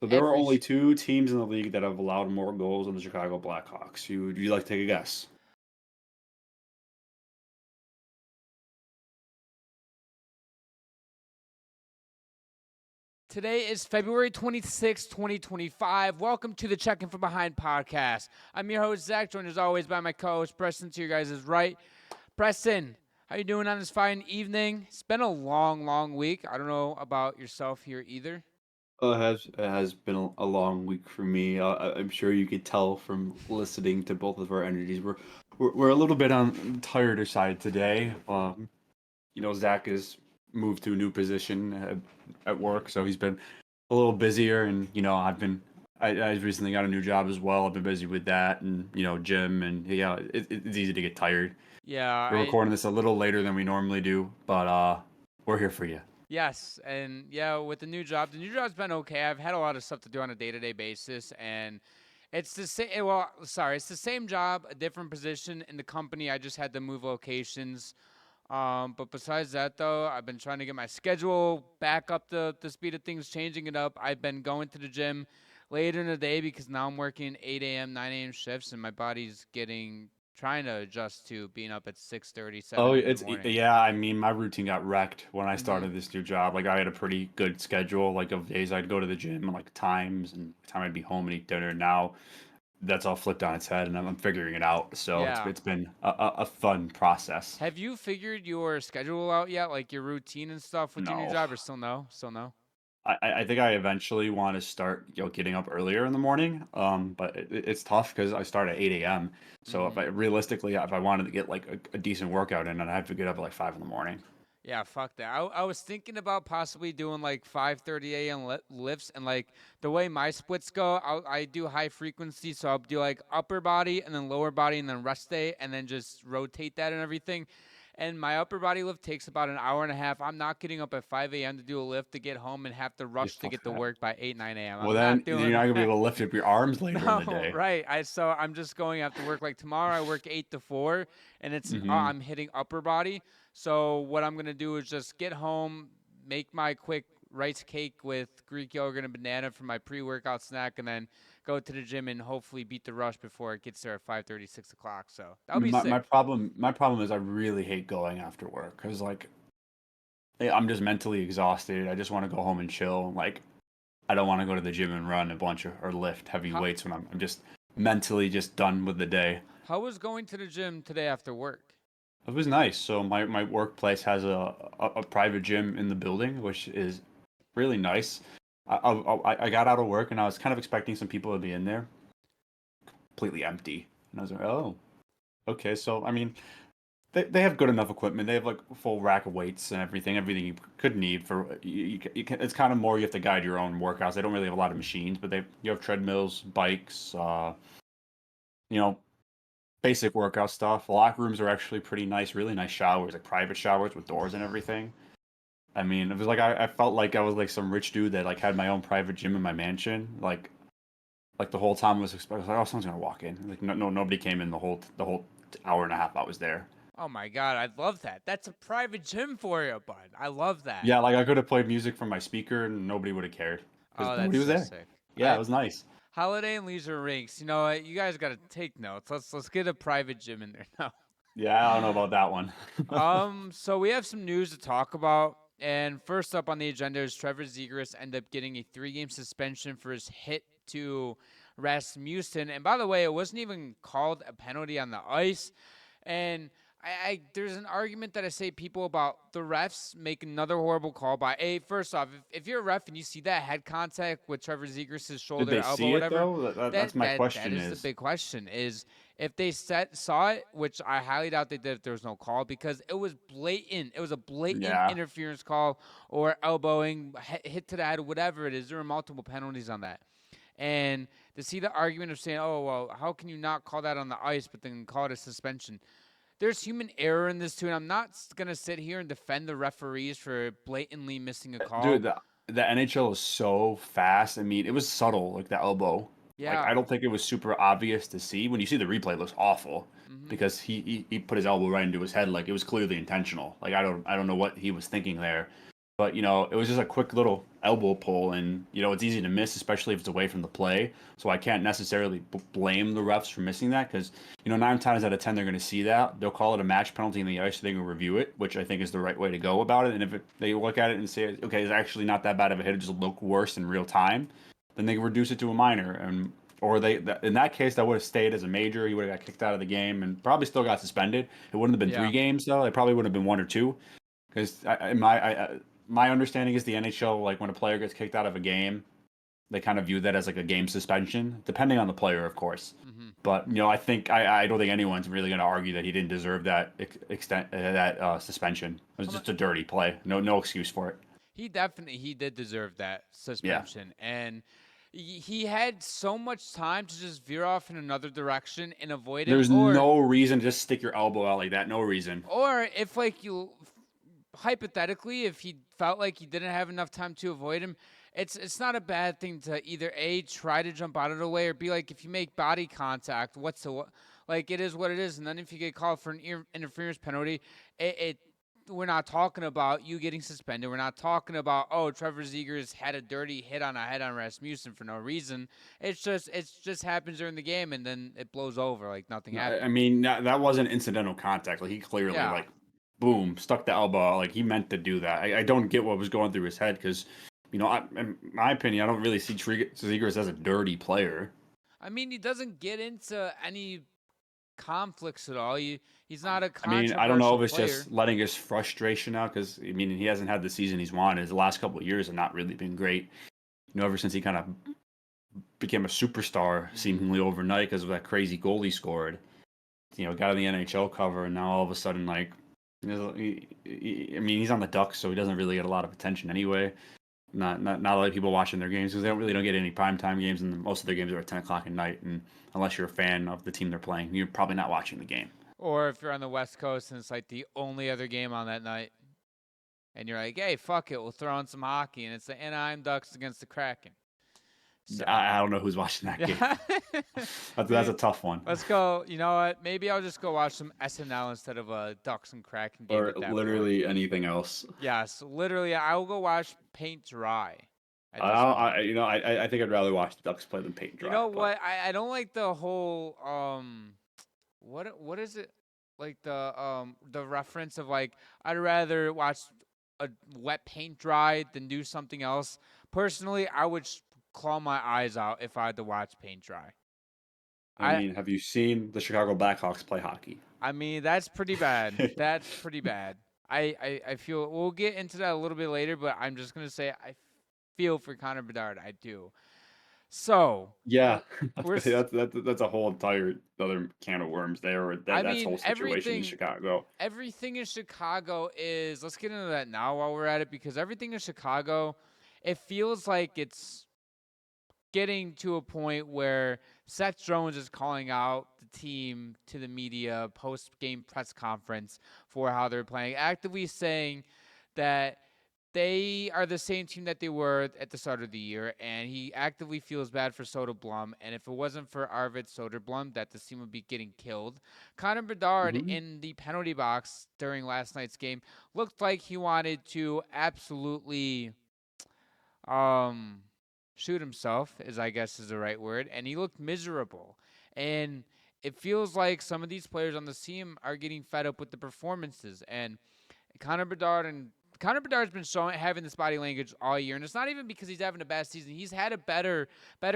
So there are every only sh- two teams in the league that have allowed more goals than the Chicago Blackhawks. Would you like to take a guess? Today is February 26th, 2025. Welcome to the Checking from Behind podcast. I'm your host, Zach, joined as always by my co-host, Preston, to your guys' right. Preston, how you doing on this fine evening? It's been a long week. I don't know about yourself here either. It has been a long week for me. I'm sure you could tell from listening to both of our energies. We're a little bit on the tireder side today. Zach has moved to a new position at work, so he's been a little busier, and I recently got a new job as well. I've been busy with that, and gym, and yeah, it's easy to get tired. Yeah, We're recording this a little later than we normally do, but we're here for you. yes, and yeah, with the new job's been okay. I've had a lot of stuff to do on a day-to-day basis, and it's the same. Well, sorry, it's the same job, a different position in the company. I just had to move locations. But besides that, though, I've been trying to get my schedule back up the speed of things, changing it up. I've been going to the gym later in the day because now I'm working 8 a.m., 9 a.m. shifts, and my body's trying to adjust to being up at 6:30, Oh, 7 in the it's morning. yeah. I mean, my routine got wrecked when I Mm-hmm. started this new job. Like, I had a pretty good schedule, like of days I'd go to the gym, and like times and time I'd be home and eat dinner. Now that's all flipped on its head, and I'm figuring it out. So it's Yeah. it's been a fun process. Have you figured your schedule out yet, like your routine and stuff with your new No, job, or still no? Still no? I think I eventually want to start, getting up earlier in the morning. But it's tough because I start at 8 a.m. So Mm-hmm. if I wanted to get like a decent workout in, I'd have to get up at like 5 in the morning. Yeah, fuck that. I was thinking about possibly doing like 5:30 a.m. Lifts, and like the way my splits go, I do high frequency, so I'll do like upper body and then lower body and then rest day, and then just rotate that and everything. And my upper body lift takes about an hour and a half. I'm not getting up at 5 a.m. to do a lift to get home and have to rush Just to fuck get to that. work by 8 9 a.m. Well, I'm not then you're doing not gonna be that. able to lift up your arms later in the No, day. right. So I'm just going after work. Like tomorrow, I work 8 to 4, and Hmm. I'm hitting upper body. So what I'm gonna do is just get home, make my quick rice cake with Greek yogurt and banana for my pre-workout snack, and then go to the gym and hopefully beat the rush before it gets there at 5:30, 6 o'clock. So I that'll mean, be my sick. problem is I really hate going after work because like I'm just mentally exhausted. I just want to go home and chill. Like I don't want to go to the gym and run a bunch of or lift heavy How weights when I'm just mentally just done with the day. how was going to the gym today after work? It was nice. So my workplace has a private gym in the building, which is really nice. I got out of work and I was kind of expecting some people to be in there, completely empty, and I was like, oh, okay. So I mean, they have good enough equipment. They have like a full rack of weights and everything you could need for you can, it's kind of more you have to guide your own workouts. They don't really have a lot of machines, but you have treadmills, bikes, you know, basic workout stuff. The locker rooms are actually pretty nice, really nice showers, like private showers with doors and everything. I mean, it was like I felt like I was like some rich dude that like had my own private gym in my mansion. Like the whole time I was expecting, like, oh, someone's gonna walk in. Like nobody came in the whole hour and a half I was there. Oh my god, I love that. That's a private gym for you, bud. I love that. Yeah, like I could have played music from my speaker and nobody would have cared because Oh, that's nobody was so there. sick. Yeah, it I was nice. Holiday and leisure rinks. You know what? You guys got to take notes. Let's get a private gym in there now. Yeah, I don't know about that one. So we have some news to talk about. And first up on the agenda is Trevor Zegras ended up getting a 3-game suspension for his hit to Rasmussen. And by the way, it wasn't even called a penalty on the ice. And there's an argument that I say people about the refs make another horrible call by first off, if you're a ref and you see that head contact with Trevor Zegras' Did shoulder, they elbow, see it whatever, though? That's that my that that question is the is. big question is if they saw it, which I highly doubt they did if there was no call because it was blatant. It was a blatant Yeah. interference call or elbowing, hit to the head, whatever it is. There were multiple penalties on that. And to see the argument of saying, oh, well, how can you not call that on the ice, but then call it a suspension? There's human error in this too, and I'm not going to sit here and defend the referees for blatantly missing a Dude, call. the NHL is so fast. I mean, it was subtle, like the elbow. Like I Yeah. don't think it was super obvious to see. When you see the replay, it looks awful Hmm. because he put his elbow right into his head, like it was clearly intentional. Like I don't know what he was thinking there. But it was just a quick little elbow pull, and it's easy to miss, especially if it's away from the play. So I can't necessarily blame the refs for missing that because 9 times out of 10 they're going to see that. They'll call it a match penalty in the ice, so they can review it, which I think is the right way to go about it. And if they look at it and say, okay, it's actually not that bad of a hit, it just looked worse in real time, then they can reduce it to a minor. And or in that case, that would have stayed as a major. He would have got kicked out of the game and probably still got suspended. It wouldn't have been Yeah. 3 games though. It probably would have been 1 or 2. Because my understanding is the NHL, like when a player gets kicked out of a game, they kind of view that as like a game suspension, depending on the player, of course. Mm-hmm. But I don't think anyone's really going to argue that he didn't deserve that suspension. It was just a dirty play. No excuse for it. He did deserve that suspension, and he had so much time to just veer off in another direction and avoid him. There's no reason to just stick your elbow out like that. No reason. Or if like you hypothetically, if he felt like he didn't have enough time to avoid him, it's not a bad thing to either A, try to jump out of the way, or B, like if you make body contact, like it is what it is. And then if you get called for an interference penalty, we're not talking about you getting suspended. We're not talking about, oh, Trevor Zegras had a dirty hit on Rasmussen for no reason. It just happens during the game, and then it blows over like nothing happened. I mean, that wasn't incidental contact. Like he clearly like boom, stuck the elbow out. Like he meant to do that. I don't get what was going through his head because, in my opinion, I don't really see Zegras as a dirty player. I mean, he doesn't get into any conflicts at all. He's not a controversial I don't know if it's player. just letting his frustration out because, he hasn't had the season he's wanted. His last couple of years have not really been great. Ever since he kind of became a superstar seemingly overnight because of that crazy goal he scored. Got on the NHL cover, and now all of a sudden, like, he's on the Ducks, so he doesn't really get a lot of attention anyway. Not a lot of people watching their games because they don't get any primetime games, and most of their games are at 10 o'clock at night. And unless you're a fan of the team they're playing, you're probably not watching the game. Or if you're on the West Coast and it's like the only other game on that night, and you're like, hey, fuck it, we'll throw on some hockey, and it's the Anaheim Ducks against the Kraken. So, I don't know who's watching that game. That's a tough one. Let's go. You know what? Maybe I'll just go watch some SNL instead of a Ducks and Kraken game. Or literally anything else. Yes, literally, I will go watch paint dry. I think I'd rather watch the Ducks play than paint dry. You know what? I don't like the whole what is it? Like the reference of like I'd rather watch a wet paint dry than do something else. Personally, I would claw my eyes out if I had to watch paint dry. Have you seen the Chicago Blackhawks play hockey? That's pretty bad. That's pretty bad. I feel we'll get into that a little bit later, but I'm just gonna say I feel for Connor Bedard. I do. So yeah, that's a whole entire other can of worms there. That whole situation in Chicago. Everything in Chicago is. Let's get into that now while we're at it because everything in Chicago, it feels like it's getting to a point where Seth Jones is calling out the team to the media post-game press conference for how they're playing, actively saying that they are the same team that they were at the start of the year, and he actively feels bad for Soderblom, and if it wasn't for Arvid Soderblom, that this team would be getting killed. Connor Bedard in the penalty box during last night's game looked like he wanted to absolutely shoot himself, I guess is the right word, and he looked miserable. And it feels like some of these players on the team are getting fed up with the performances. And Connor Bedard's been having this body language all year, and it's not even because he's having a bad season. He's had a better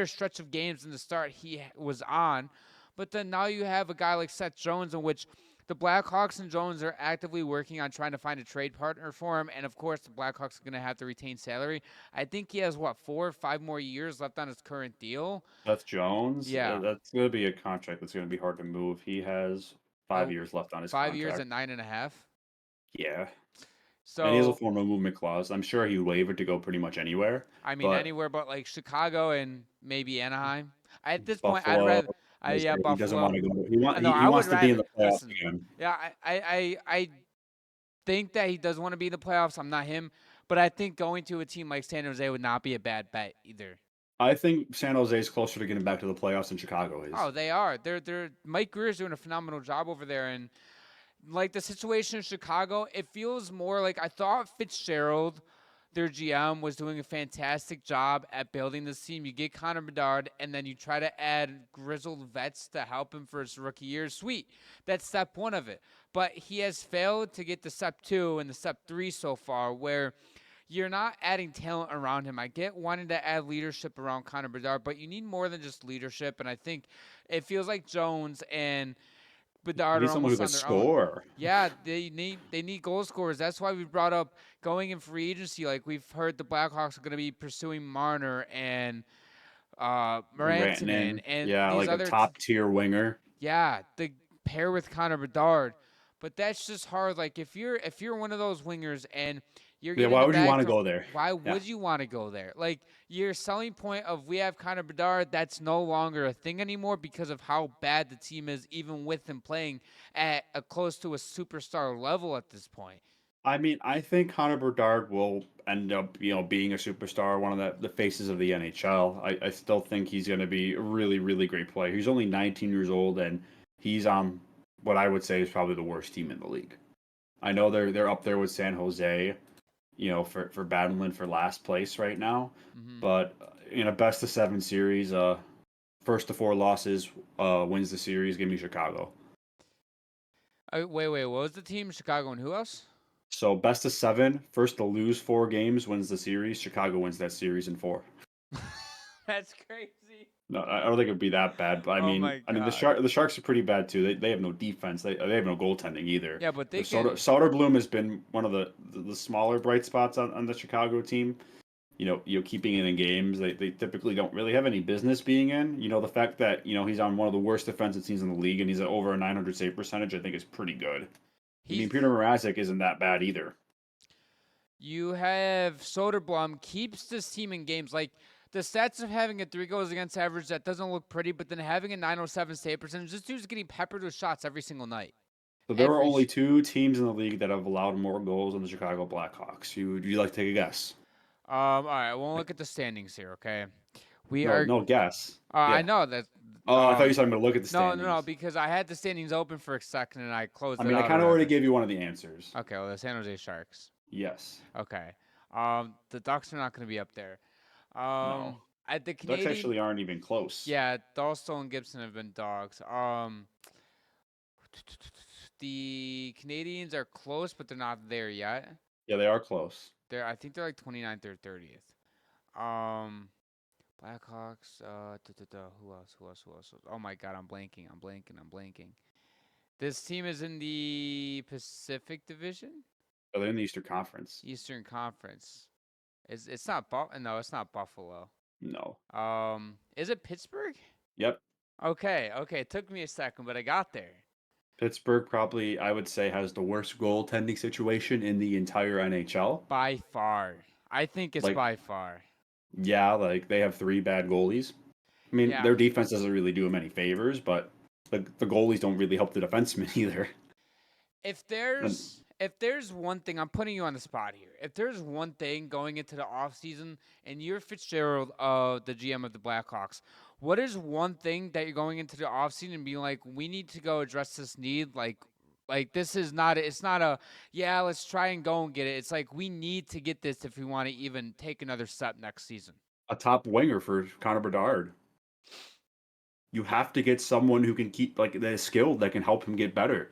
stretch of games than the start he was on. But then now you have a guy like Seth Jones, in which the Blackhawks and Jones are actively working on trying to find a trade partner for him. And, of course, the Blackhawks are going to have to retain salary. I think he has, 4 or 5 more years left on his current deal. Seth Jones? Yeah. That's going to be a contract that's going to be hard to move. He has 5 years left on his contract. 5 years at 9.5? Yeah. So, and he has a formal movement clause. I'm sure he would waive it to go pretty much anywhere. Anywhere but, like, Chicago and maybe Anaheim. At this Buffalo, point, I'd rather... Buffalo. He doesn't want to go. He wants to be in the playoffs again. Yeah, I think that he does want to be in the playoffs. I'm not him, but I think going to a team like San Jose would not be a bad bet either. I think San Jose is closer to getting back to the playoffs than Chicago is. Oh, they are. They're Mike Greer's doing a phenomenal job over there, and like the situation in Chicago, it feels more like I thought Fitzgerald their GM was doing a fantastic job at building this team. You get Connor Bedard, and then you try to add grizzled vets to help him for his rookie year. Sweet. That's step one of it. But he has failed to get to step two and the step three so far, where you're not adding talent around him. I get wanting to add leadership around Connor Bedard, but you need more than just leadership. And I think it feels like Jones and You Bedard need are someone who almost can on their own. score. Yeah, they need goal scorers. That's why we brought up going in free agency. Like we've heard the Blackhawks are going to be pursuing Marner and Rantanen Rantanen, and yeah, these like a other top tier winger. yeah, the pair with Connor Bedard. But that's just hard. Like if you're one of those wingers and you're Yeah, getting why a would you bag want to from, go there? why Yeah. would you want to go there? Like your selling point of we have Connor Bedard, that's no longer a thing anymore because of how bad the team is, even with him playing at a close to a superstar level at this point. I mean, I think Connor Bedard will end up, being a superstar, one of the faces of the NHL. I still think he's going to be a really, really great player. He's only 19 years old, and he's on what I would say is probably the worst team in the league. I know they're up there with San Jose, for battling for last place right now, Hmm. but in a best of seven series, first to four losses, wins the series. Give me Chicago. Wait, what was the team? Chicago and who else? So best of seven, first to lose four games wins the series. Chicago wins that series in four. That's crazy. No, I don't think it'd be that bad. But I Oh mean, my I mean god. the Sharks are pretty bad too. They have no defense. They have no goaltending either. Yeah, but The they can. Soderblom has been one of the smaller bright spots on the Chicago team. Keeping it in games they typically don't really have any business being in. The fact that he's on one of the worst defensive teams in the league and he's at over a 900 save percentage, I think is pretty good. I mean, He's Peter Mrazek isn't that bad either. You have Soderblom keeps this team in games. Like the stats of having a 3 goals against average that doesn't look pretty, but then having a 907 save percentage, this dude's getting peppered with shots every single night. So there are Every only sh- two teams in the league that have allowed more goals than the Chicago Blackhawks. Would you like to take a guess? All right, we'll look at the standings here. Okay, we No, are. no guess. I Yeah. know that. Oh, I thought you said I'm going to look at the No, standings. because I had the standings open for a second and I closed I it mean, I out or kind of already whatever. gave you one of the answers. Okay, well the San Jose Sharks. Yes. Okay, the Ducks are not going to be up there. No. At the Ducks Canadian, actually aren't even close. yeah, Dahlstone and Gibson have been dogs. The Canadians are close, but they're not there yet. Yeah, they are close. I think they're like 29th or 30th. Um, Blackhawks. Who else? Oh my God, I'm blanking. This team is in the Pacific Division, Oh, they're in the Eastern Conference. Eastern Conference. It's not No, it's not Buffalo. No. Is it Pittsburgh? Yep. Okay. It took me a second, but I got there. Pittsburgh probably, I would say, has the worst goaltending situation in the entire NHL. By far. I think it's Like, by far. yeah, like they have three bad goalies. I mean, Yeah. their defense doesn't really do them any favors, but the goalies don't really help the defensemen either. If And there's one thing, I'm putting you on the spot here. If there's one thing going into the offseason and you're Fitzgerald, the GM of the Blackhawks, what is one thing that you're going into the offseason and being like, we need to go address this need? Like this is not it's not a yeah, let's try and go and get it. It's like we need to get this if we want to even take another step next season. a top winger for Connor Bedard. You have to get someone who can keep that is skilled that can help him get better.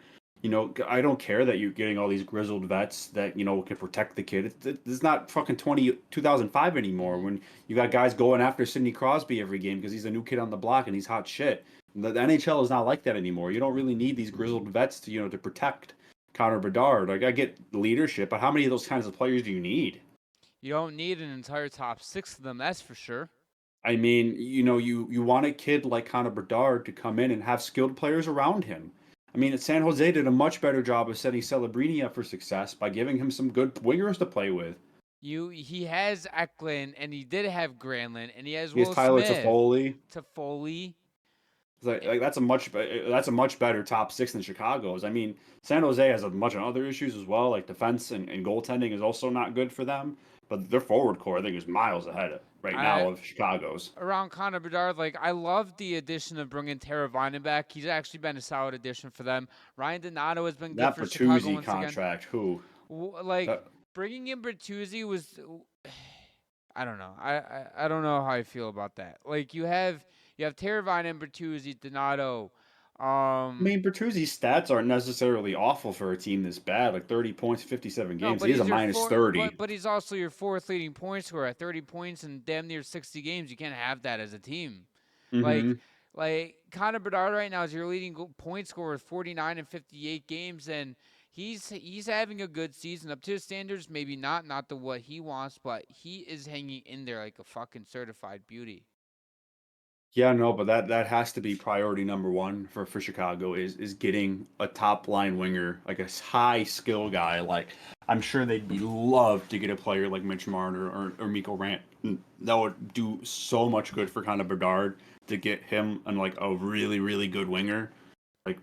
I don't care that you're getting all these grizzled vets that can protect the kid. It's not fucking 2005 anymore when you got guys going after Sidney Crosby every game because he's a new kid on the block and he's hot shit. The NHL is not like that anymore. You don't really need these grizzled vets to protect Connor Bedard. Like I get leadership, but how many of those kinds of players do you need? You don't need an entire top 6 of them, that's for sure. I mean, you want a kid like Connor Bedard to come in and have skilled players around him. I mean, San Jose did a much better job of setting Celebrini up for success by giving him some good wingers to play with. He has Eklund and he did have Granlund and he has He has Will Tyler Smith. Toffoli. Toffoli. Like that's a much better top six than Chicago's. I mean, San Jose has a bunch of other issues as well. Like defense and goaltending is also not good for them. But their forward core, I think, is miles ahead right now I of Chicago's. around Connor Bedard, like I love the addition of bringing Tara Vinen back. He's actually been a solid addition for them. Ryan Donato has been good That for Chicago Bertuzzi once again. contract, who? Like That, bringing in Bertuzzi was, I don't know. I don't know how I feel about that. Like you have Teravainen and Bertuzzi, Donato. I mean, Bertuzzi's stats aren't necessarily awful for a team this bad. Like 30 points, 57 No, games. but He is a he's your minus four. 30. But he's also your fourth leading point scorer at 30 points in damn near 60 games. You can't have that as a team. Like Mm-hmm. like Connor Bedard right now is your leading point scorer with 49 and 58 games, and he's having a good season up to his standards. Maybe not to what he wants, but he is hanging in there like a fucking certified beauty. Yeah, no, but that has to be priority number one for Chicago is getting a top line winger, like a high skill guy. Like I'm sure they'd be love to get a player like Mitch Marner or Mikko Rant. That would do so much good for kind of Bedard to get him and like a really really good winger. Like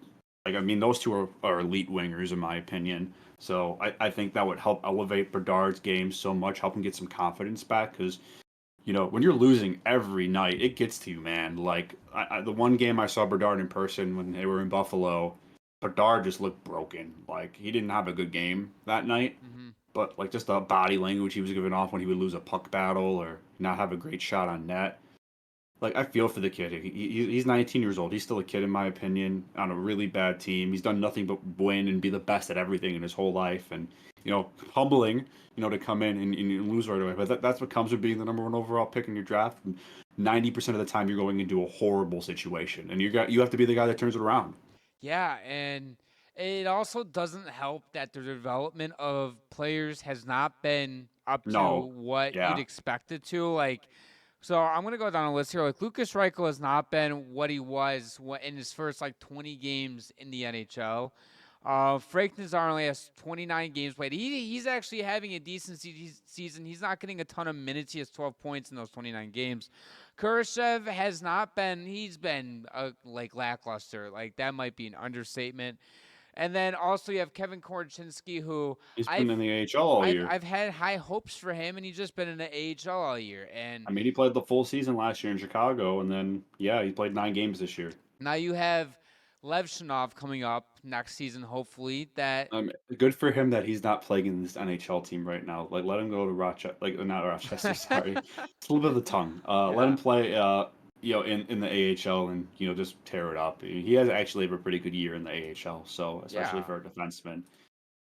I mean those two are elite wingers in my opinion. So I think that would help elevate Bedard's game so much, help him get some confidence back because when you're losing every night, it gets to you, man. Like the one game I saw Bedard in person when they were in Buffalo, Bedard just looked broken. Like he didn't have a good game that night, Hmm. but like just the body language he was giving off when he would lose a puck battle or not have a great shot on net. Like I feel for the kid. He's 19 years old. He's still a kid in my opinion on a really bad team. He's done nothing but win and be the best at everything in his whole life. And humbling, to come in and lose right away. But that's what comes with being the number one overall pick in your draft. 90% of the time, you're going into a horrible situation, and you have to be the guy that turns it around. Yeah, and it also doesn't help that the development of players has not been up to No, what you'd yeah, expect it to. Like, so I'm gonna go down a list here. Like Lucas Reichel has not been what he was in his first like 20 games in the NHL. Frank Nazar only has 29 games played. He's actually having a decent season. He's not getting a ton of minutes. He has 12 points in those 29 games. Kurashev has not been. He's been like lackluster. Like that might be an understatement. And then also you have Kevin Korchinski, who he's been I've in the AHL all I've year. I've had high hopes for him, and he's just been in the AHL all year. And I mean, he played the full season last year in Chicago, and then yeah, he played 9 games this year. now you have Levshinov coming up next season, hopefully. That Good for him that he's not playing in this NHL team right now. Like, let him go to Rochester, like not Rochester. Sorry, it's a little bit of the tongue. Let him yeah. play, in the AHL and just tear it up. He has actually have a pretty good year in the AHL. So especially Yeah. for a defenseman,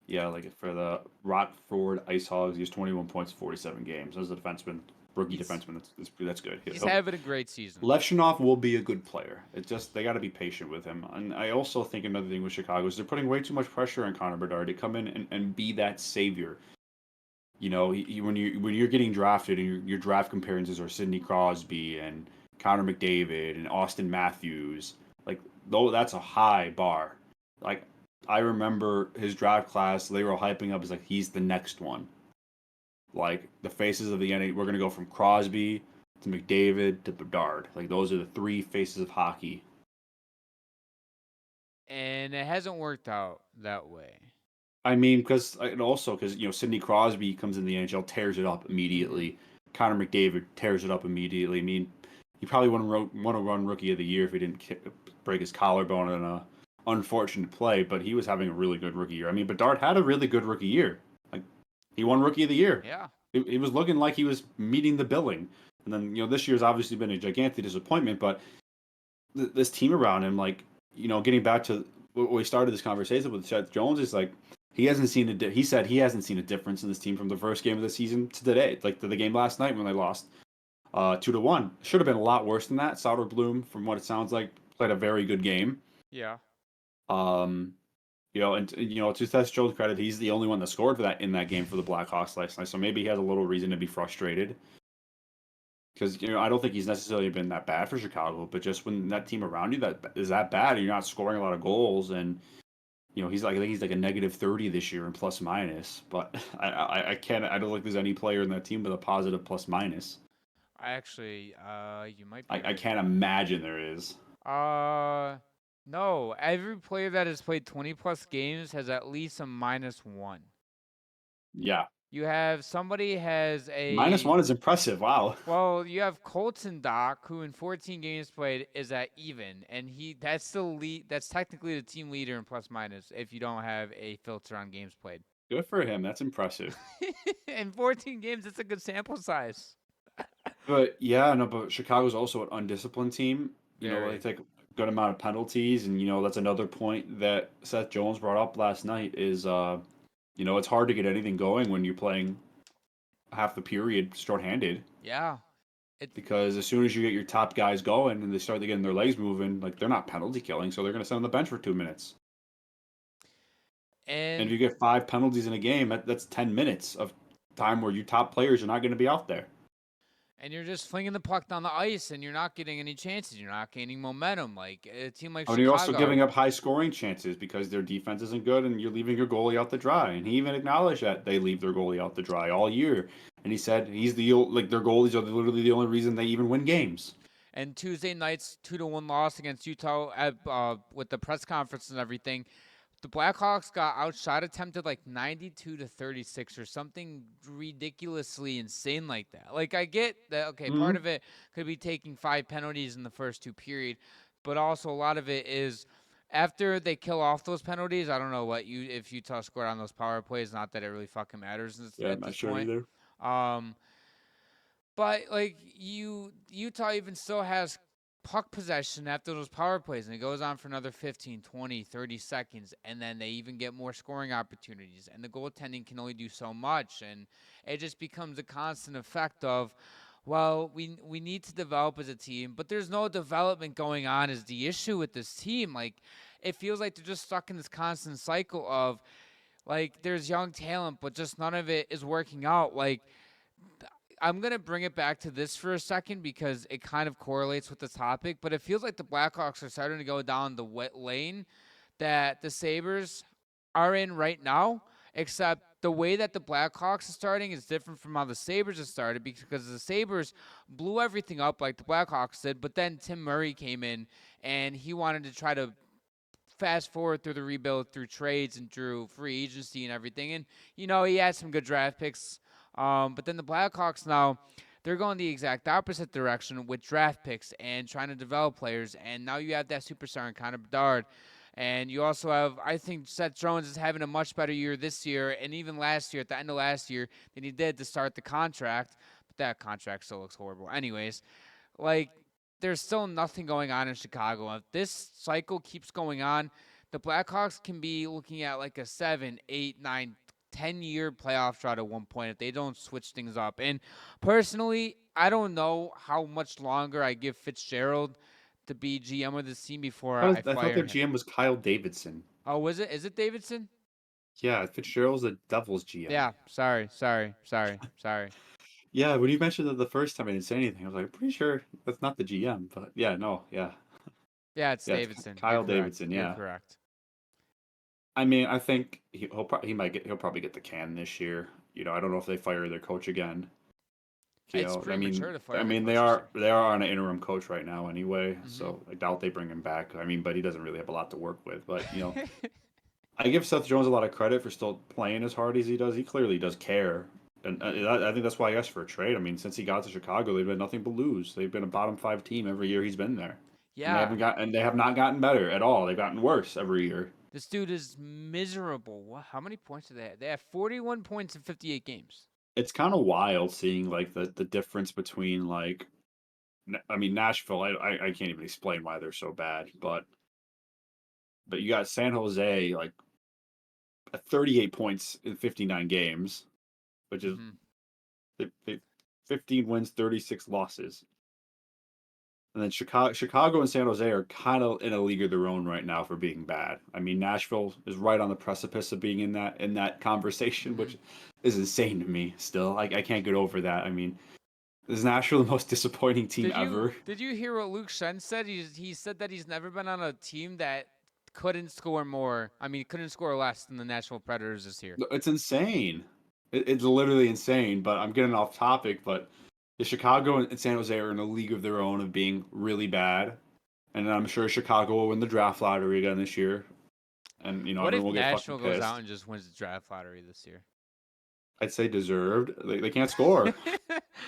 yeah, like for the Rockford Ice Hogs, he has 21 points, 47 games as a defenseman, rookie He's defenseman. That's good. he's having a great season. Levshinov will be a good player. It just they got to be patient with him. And I also think another thing with Chicago is they're putting way too much pressure on Connor Bedard to come in and be that savior. When you're getting drafted and your draft comparisons are Sidney Crosby and Connor McDavid and Austin Matthews, like though that's a high bar. Like I remember his draft class, they were hyping up as like he's the next one. Like the faces of the NHL, we're gonna go from Crosby to McDavid to Bedard. Like those are the three faces of hockey. And it hasn't worked out that way. I mean, because Sidney Crosby comes in the NHL, tears it up Hmm. immediately. Connor McDavid tears it up immediately. I mean, he probably wouldn't want to run Rookie of the Year if he didn't break his collarbone in a unfortunate play. But he was having a really good rookie year. I mean, Bedard had a really good rookie year. Like he won Rookie of the Year. Yeah. It was looking like he was meeting the billing. And then this year's obviously been a gigantic disappointment. But this team around him, like getting back to what we started this conversation with Seth Jones, is like he hasn't seen he said he hasn't seen a difference in this team from the first game of the season to today, like to the game last night when they lost 2-1. Should have been a lot worse than that. Soderblom, from what it sounds like, played a very good game. Yeah. Um, and to Seth Jones' credit, he's the only one that scored for that in that game for the Blackhawks last night. So maybe he has a little reason to be frustrated because I don't think he's necessarily been that bad for Chicago, but just when that team around you that is that bad, and you're not scoring a lot of goals, and I think he's like a negative 30 this year in plus minus. But I can't. I don't think there's any player in that team with a positive plus minus. Actually, you might be I right. can't imagine there is. Uh, no. Every player that has played 20 plus games has at least a -1. Yeah, You have somebody has minus a one is impressive. Wow. well, you have Colton Dock, who in 14 games played is at even, and that's the lead. That's technically the team leader in plus minus if you don't have a filter on games played. Good for him. That's impressive. In 14 games, that's a good sample size. But yeah, no, but Chicago's also an undisciplined team. They Very. take a good amount of penalties, and that's another point that Seth Jones brought up last night is it's hard to get anything going when you're playing half the period shorthanded. Yeah. It Because as soon as you get your top guys going and they start getting their legs moving, like they're not penalty killing, so they're going to sit on the bench for 2 minutes. And if and you get 5 penalties in a game, that's 10 minutes of time where your top players are not going to be out there. and you're just flinging the puck down the ice, and you're not getting any chances. You're not gaining momentum. Like a team like And you're also Chicago. giving up high scoring chances because their defense isn't good and you're leaving your goalie out to dry. And he even acknowledged that they leave their goalie out to dry all year. And he said their goalies are literally the only reason they even win games. And Tuesday night's 2-1 loss against Utah with the press conference and everything. The Blackhawks got outshot attempted like 92-36 or something ridiculously insane like that. Like I get that okay, part Mm-hmm. of it could be taking 5 penalties in the first two period, but also a lot of it is after they kill off those penalties. I don't know if Utah scored on those power plays. Not that it really fucking matters Yeah, I'm at not this sure point. either. Um, but like Utah even still has puck possession after those power plays, and it goes on for another 15, 20, 30 seconds, and then they even get more scoring opportunities, and the goaltending can only do so much, and it just becomes a constant effect of, well, we need to develop as a team, but there's no development going on is the issue with this team. Like, it feels like they're just stuck in this constant cycle of, like, there's young talent, but just none of it is working out. Like, I'm going to bring it back to this for a second because it kind of correlates with the topic, but it feels like the Blackhawks are starting to go down the wet lane that the Sabres are in right now, except the way that the Blackhawks are starting is different from how the Sabres have started because the Sabres blew everything up like the Blackhawks did, but then Tim Murray came in and he wanted to try to fast forward through the rebuild through trades and through free agency and everything. And, he had some good draft picks. But then the Blackhawks now, they're going the exact opposite direction with draft picks and trying to develop players. And now you have that superstar in Connor Bedard. And you also have, I think Seth Jones is having a much better year this year and even last year, at the end of last year, than he did to start the contract. But that contract still looks horrible. Anyways, like, there's still nothing going on in Chicago. If this cycle keeps going on, the Blackhawks can be looking at like a 7, 8, 9, 10-year playoff drought at one point if they don't switch things up. And personally, I don't know how much longer I give Fitzgerald to be GM of this team before I I thought fire their him. GM was Kyle Davidson. Oh, was it? Is it Davidson? Yeah, Fitzgerald's the Devils GM. Yeah. Sorry. Yeah, when you mentioned it the first time, I didn't say anything. I was like, pretty sure that's not the GM. But yeah, no, yeah, Yeah, it's yeah, it's Davidson. You're Kyle correct. Davidson. You're Yeah, correct. I mean, I think he'll probably get the can this year. I don't know if they fire their coach again. It's premature to fire the They coach this are year. they are on an interim coach right now anyway, Mm-hmm. so I doubt they bring him back. I mean, but he doesn't really have a lot to work with. But I give Seth Jones a lot of credit for still playing as hard as he does. He clearly does care, and I think that's why I asked for a trade. I mean, since he got to Chicago, they've had nothing but lose. They've been a bottom five team every year he's been there, and Yeah. they have not gotten better at all. They've gotten worse every year. This dude is miserable. How many points do they have? They have 41 points in 58 games. It's kind of wild seeing like the difference between like I mean Nashville. I can't even explain why they're so bad, but you got San Jose like at 38 points in 59 games, which is Mm-hmm. they 15 wins, 36 losses. And then Chicago and San Jose are kind of in a league of their own right now for being bad. I mean, Nashville is right on the precipice of being in that conversation, Mm-hmm. which is insane to me. Still, I can't get over that. I mean, is Nashville the most disappointing team Did you ever? did you hear what Luke Shen said? He said that he's never been on a team that couldn't score more. I mean, couldn't score less than the Nashville Predators this year. It's insane. It's literally insane. But I'm getting off topic. But the Chicago and San Jose are in a league of their own of being really bad, and I'm sure Chicago will win the draft lottery again this year. And What everyone if will get fucking Nashville goes out pissed. and just wins the draft lottery this year? I'd say deserved. They can't score.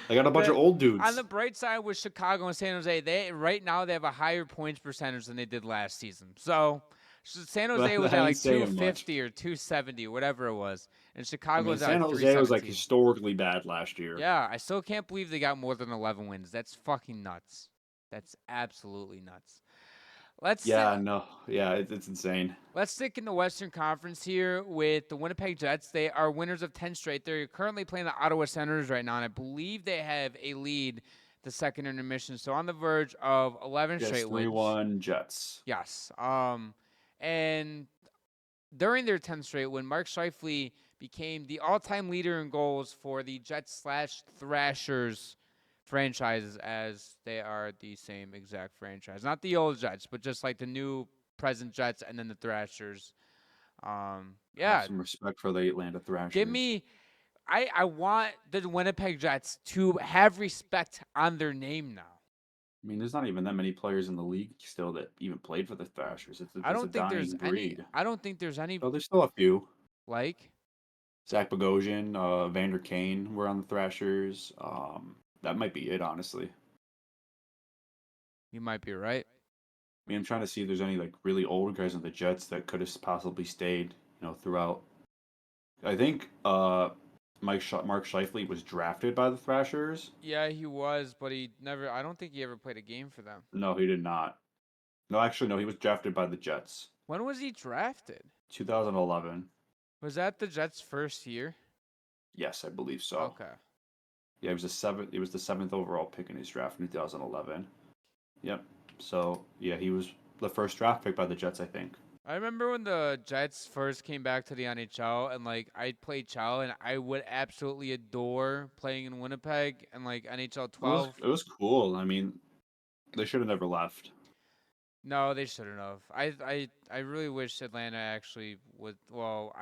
They got a bunch of the old on the dudes. bright side with Chicago and San Jose, they right now they have a higher points percentage than they did last season. So San Jose was That at ain't like saying much. 250 or 270, whatever it was, and I Chicago mean, was at San like Jose was like 317. historically bad last year. Yeah, I still can't believe they got more than 11 wins. That's fucking nuts. That's absolutely nuts. Let's Yeah, no, yeah, it's insane. let's stick in the Western Conference here with the Winnipeg Jets. They are winners of 10 straight. They're currently playing the Ottawa Senators right now, and I believe they have a lead the second intermission. So on the verge of 11 Yes, straight wins. 3-1 Jets. Yes. And during their 10th straight win, Mark Scheifele became the all-time leader in goals for the Jets/Thrashers franchises, as they are the same exact franchise. Not the old Jets, but just like the new present Jets and then the Thrashers. Have Yeah, some respect for the Atlanta Thrashers. give me. I want the Winnipeg Jets to have respect on their name now. I mean, there's not even that many players in the league still that even played for the Thrashers. It's I a don't think there's dying any. breed. I don't think there's any So there's still a few. like. Zach Bogosian, Vander Kane were on the Thrashers. That might be it, honestly. You might be right. I mean, I'm trying to see if there's any like really old guys on the Jets that could have possibly stayed, throughout. I think Mark Scheifele was drafted by the Thrashers. Yeah, he was, but he never. I don't think he ever played a game for them. No, he did not. No, actually, no, he was drafted by the Jets. When was he drafted? 2011. Was that the Jets' first year? Yes, I believe so. Okay. Yeah, he was the seventh. He was the seventh overall pick in his draft in 2011. Yep. So yeah, he was the first draft pick by the Jets, I think. I remember when the Jets first came back to the NHL, and like I played Chow, and I would absolutely adore playing in Winnipeg and like NHL 12. It was cool. I mean, they should have never left. No, they shouldn't have. I really wish Atlanta actually would. Well,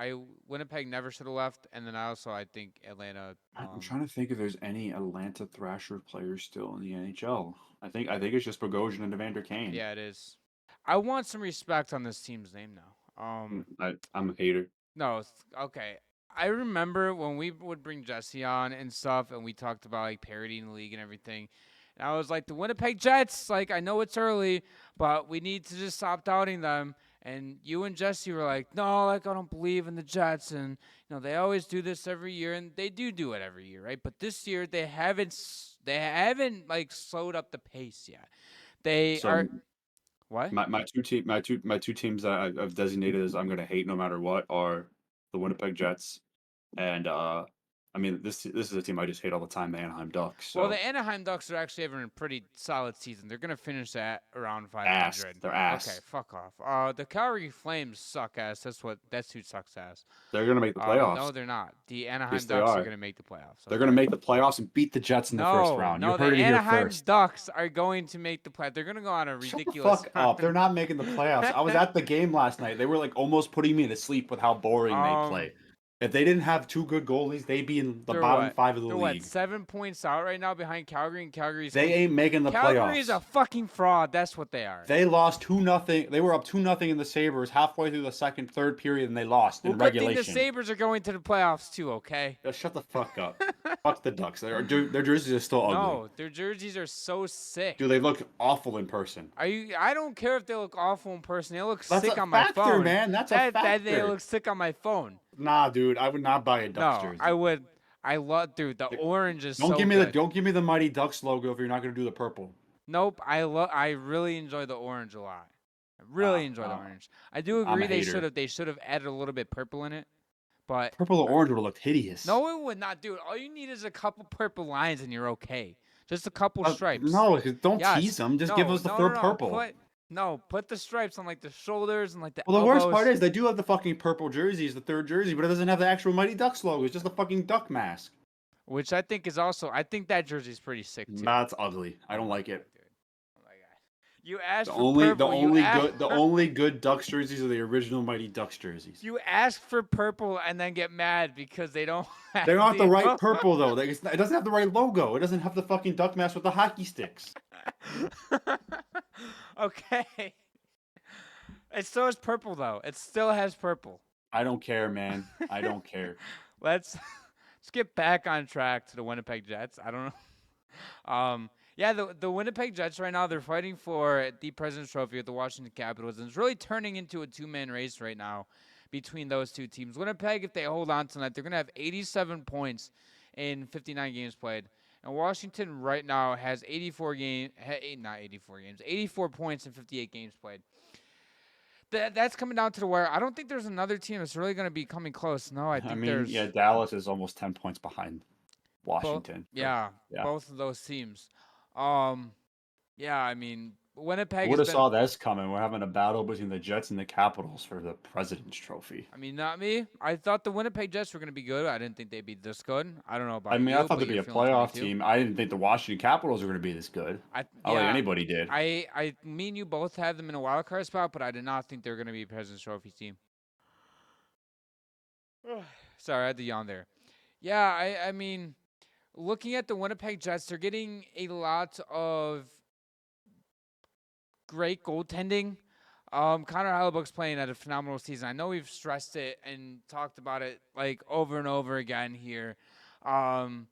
Winnipeg never should have left, and then I think Atlanta. I'm trying to think if there's any Atlanta Thrasher players still in the NHL. I think it's just Bogosian and Evander Kane. Yeah, it is. I want some respect on this team's name now. I'm a hater. No, okay. I remember when we would bring Jesse on and stuff, and we talked about like parodying the league and everything. And I was like, the Winnipeg Jets, like, I know it's early, but we need to just stop doubting them. And you and Jesse were like, no, like, I don't believe in the Jets. And, they always do this every year, and they do it every year, right? But this year, they haven't like, slowed up the pace yet. They are. What? My two teams that I've designated as I'm going to hate no matter what are the Winnipeg Jets and I mean, this is a team I just hate all the time, the Anaheim Ducks. So. Well, the Anaheim Ducks are actually having a pretty solid season. They're going to finish at around 500. They're ass. Okay, fuck off. The Calgary Flames suck ass. That's who sucks ass. They're going to make the playoffs. No, they're not. The Anaheim Yes, Ducks are going to make the playoffs. They're going to make the playoffs and beat the Jets in the first round. No, you heard the it here Anaheim first. Ducks are going to make the playoffs. They're going to go on a ridiculous. Shut the fuck up. They're not making the playoffs. I was at the game last night. They were like almost putting me to sleep with how boring they play. If they didn't have two good goalies, they'd be in the bottom 5 of the league. They're 7 points out right now behind Calgary, and Calgary's. They ain't making the playoffs. Calgary's a fucking fraud. That's what they are. They lost 2-0. They were up 2-0 in the Sabres halfway through the third period, and they lost in regulation. Good thing the Sabres are going to the playoffs too. Okay. Shut the fuck up. Fuck the Ducks. Their jerseys are still ugly. No, their jerseys are so sick. Dude, they look awful in person. I don't care if they look awful in person. They look That's sick a on my factor, phone. Man. That's a factor. They look sick on my phone. Nah, dude, I would not buy a Ducks jersey. I would. I love, dude. The orange is don't so give me good. Don't give me the Mighty Ducks logo if you're not gonna do the purple. Nope. I really enjoy the orange a lot. I really enjoy the orange. I do agree they should have added a little bit purple in it, but purple or orange would have looked hideous. No, it would not, dude. All you need is a couple purple lines and you're okay. Just a couple stripes. No, don't tease them. Just give us the purple. Put the stripes on like the shoulders and like the. Well, the elbows. worst part is they do have the fucking purple jerseys, the third jersey, but it doesn't have the actual Mighty Ducks logo. It's just a fucking duck mask. Which I think is also. I think that jersey's pretty sick too. That's ugly. I don't like it. Dude. Oh my god. You asked for purple. The only good Ducks jerseys are the original Mighty Ducks jerseys. You ask for purple and then get mad because they don't. They don't have the right purple though. It doesn't have the right logo. It doesn't have the fucking duck mask with the hockey sticks. Okay. It still has purple though. It still has purple. I don't care, man. I don't care. Let's get back on track to the Winnipeg Jets. I don't know. Yeah, the Winnipeg Jets right now, they're fighting for the President's Trophy with the Washington Capitals, and it's really turning into a two-man race right now between those two teams. Winnipeg, if they hold on tonight, they're going to have 87 points in 59 games played. And Washington right now has 84 points in 58 games played. That's coming down to the wire. I don't think there's another team that's really going to be coming close. No, I I think mean, yeah, there's Dallas is almost 10 points behind both. Washington. Yeah, Yeah. both of those teams. Um, yeah, I mean, I Winnipeg would has have been. saw this coming. We're having a battle between the Jets and the Capitals for the President's Trophy. I mean, not me. I thought the Winnipeg Jets were going to be good. I didn't think they'd be this good. I don't know I about mean, I you, thought but there'd be you're a feeling 22. playoff team. I didn't think the Washington Capitals were going to be this good. I I don't think yeah, anybody did. me and you both have them in a wild card spot, but I did not think they were going to be a President's Trophy team. Sorry, I had to yawn there. Yeah, I mean, looking at the Winnipeg Jets, they're getting a lot of great goaltending. Connor Hellebuck's playing at a phenomenal season. I know we've stressed it and talked about it like over and over again here. Um,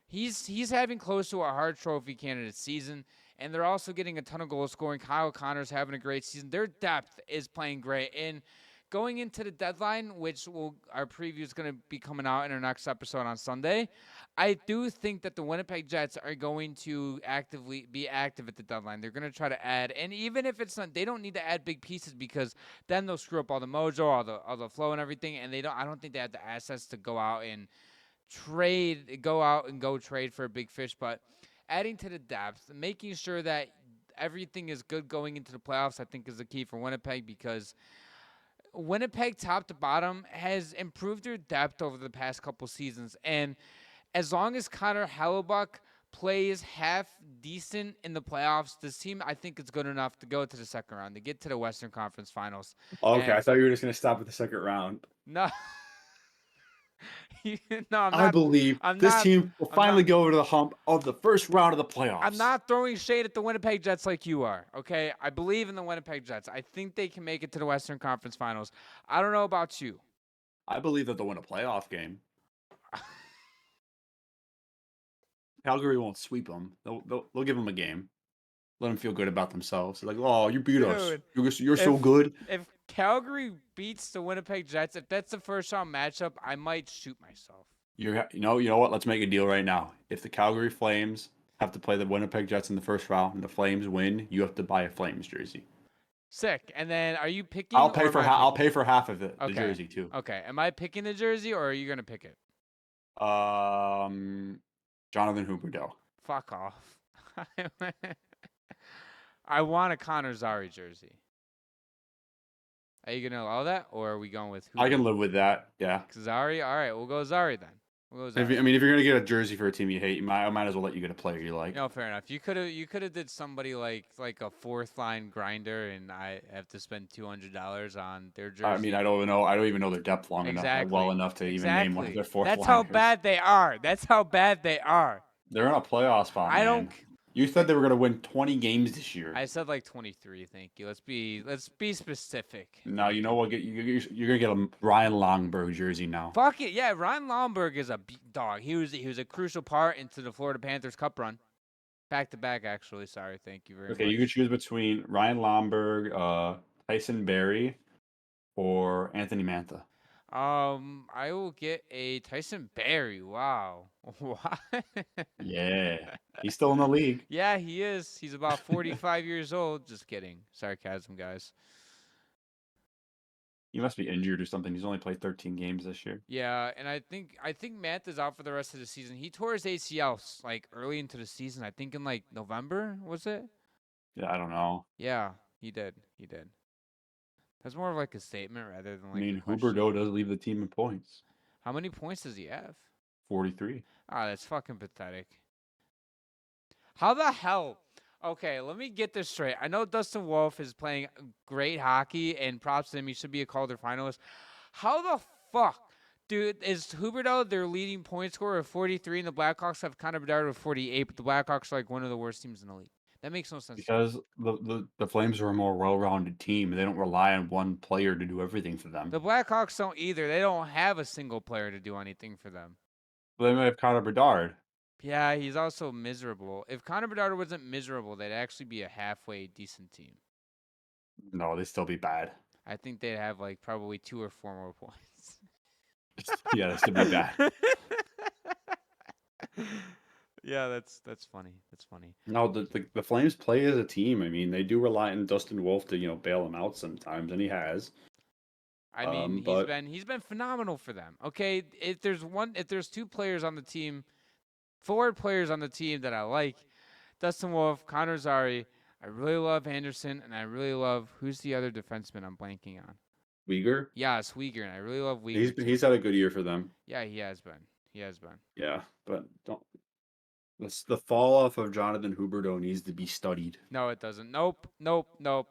he's having close to a Hart Trophy candidate season, and they're also getting a ton of goal scoring. Kyle Connor's having a great season. Their depth is playing great, and going into the deadline, which our preview is going to be coming out in our next episode on Sunday. I do think that the Winnipeg Jets are going to actively be active at the deadline. They're going to try to add, and even if it's not, they don't need to add big pieces because then they'll screw up all the mojo, all the flow and everything. And they don't. I don't think they have the assets to go out and go trade for a big fish. But adding to the depth, making sure that everything is good going into the playoffs, I think is the key for Winnipeg because Winnipeg, top to bottom, has improved their depth over the past couple seasons. And as long as Connor Hellebuck plays half decent in the playoffs, this team, I think, is good enough to go to the second round, to get to the Western Conference Finals. Okay, I And thought you were just going to stop at the second round. no, no, I believe I'm this not. team will I'm finally not. go over to the hump of the first round of the I'm playoffs. not throwing shade at the Winnipeg Jets like you are, okay? I believe in the Winnipeg Jets. I think they can make it to the Western Conference Finals. I don't know about you. I believe that they'll win a playoff game. Calgary won't sweep them. They'll give them a game. Let them feel good about themselves. They're like, oh, you beat us. Dude, You're so good. If Calgary beats the Winnipeg Jets, if that's the first round matchup, I might shoot myself. You know what? Let's make a deal right now. If the Calgary Flames have to play the Winnipeg Jets in the first round and the Flames win, you have to buy a Flames jersey. Sick. And then are you picking? I'll pay or for am I I'll picking? pay for half of the Okay. jersey too. Okay. Am I picking the jersey or are you gonna pick it? Jonathan Huberdeau. Fuck off. I want a Connor Zary jersey. Are you gonna allow that, or are we going with I can live with that. Yeah. Zary? All right, we'll go Zary then. We'll go If Zary. if you're gonna get a jersey for a team you hate, I might as well let you get a player you like. No, fair enough. You could have did somebody like a fourth line grinder, and I have to spend $200 on their jersey. I mean, I don't even know their depth well enough to even name one of their fourth That's liners. how bad they are. That's how bad they are. They're in a playoff spot. I man. don't. You said they were gonna win 20 games this year. I said like 23. Thank you. Let's be specific. No, you know what? You're gonna get a Ryan Longberg jersey now. Fuck it. Yeah, Ryan Lomberg is a dog. He was a crucial part into the Florida Panthers Cup run. Back to back, actually. Sorry. Thank you very much. Okay, you could choose between Ryan Lomberg, Tyson Berry, or Anthony Mantha. I will get a Tyson Berry. Wow. What? Yeah, he's still in the league. Yeah, he is. He's about 45 years old. Just kidding. Sarcasm, guys. He must be injured or something. He's only played 13 games this year. Yeah, and I think Mantha's out for the rest of the season. He tore his ACL like early into the season. I think in like November, was it? Yeah, I don't know. Yeah, he did. He did. That's more of like a statement rather than like. I mean, a question. Huberdeau does leave the team in points. How many points does he have? 43. Ah, that's fucking pathetic. How the hell? Okay, let me get this straight. I know Dustin Wolf is playing great hockey, and props to him. He should be a Calder finalist. How the fuck, dude, is Huberdeau their leading point scorer of 43, and the Blackhawks have Connor Bedard with 48, but the Blackhawks are like one of the worst teams in the league. That makes no sense. Because the Flames are a more well-rounded team. They don't rely on one player to do everything for them. The Blackhawks don't either. They don't have a single player to do anything for them. Well, they might have Connor Bedard. Yeah, he's also miserable. If Connor Bedard wasn't miserable, they'd actually be a halfway decent team. No, they still be bad. I think they'd have like probably 2 or 4 more points. Yeah, they still be bad. Yeah, that's funny. That's funny. No, the Flames play as a team. I mean, they do rely on Dustin Wolf to bail them out sometimes, and he has. I mean, But he's been phenomenal for them. Okay, if there's 2 players on the team, forward players on the team that I like, Dustin Wolf, Connor Zary. I really love Anderson, and I really love who's the other defenseman I'm blanking on. Uyghur, Yeah, it's Uyghur, and I really love he's Uyghur too. he's had a good year for them. Yeah, he has been. He has been. Yeah, but don't. The fall off of Jonathan Huberdeau needs to be studied. No, it doesn't. Nope, nope, nope.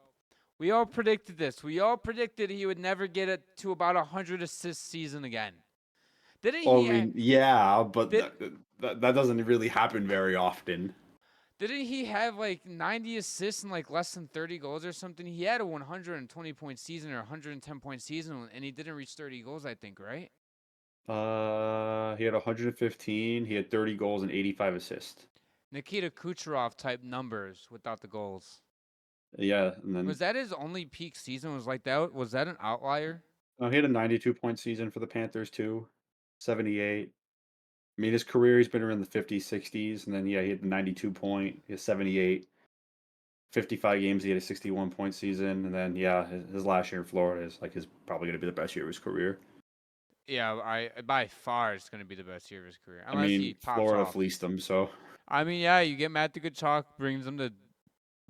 We all predicted this. We all predicted he would never get it to about 100 assists season again. Didn't Oh, I he? mean, yeah, but Did, that doesn't really happen very often. didn't he have like 90 assists and like less than 30 goals or something? He had a 120-point season or 110-point season, and he didn't reach 30 goals. I think, right? He had 115. He had 30 goals and 85 assists. Nikita Kucherov type numbers without the goals. Yeah, and then Was that his only peak season? Was like that? Was that an outlier? he had a 92-point season for the Panthers too, 78. I mean, his career he's been around the 50s, 60s, and then yeah, he had the 92 point, he has 78. 55 games, he had a 61-point season, and then yeah, his last year in Florida is like his probably going to be the best year of his career. Yeah, I by far it's going to be the best year of his career, I unless he mean, pops Florida off. fleeced him, so I mean, yeah, you get Matt the Good Chalk, brings them to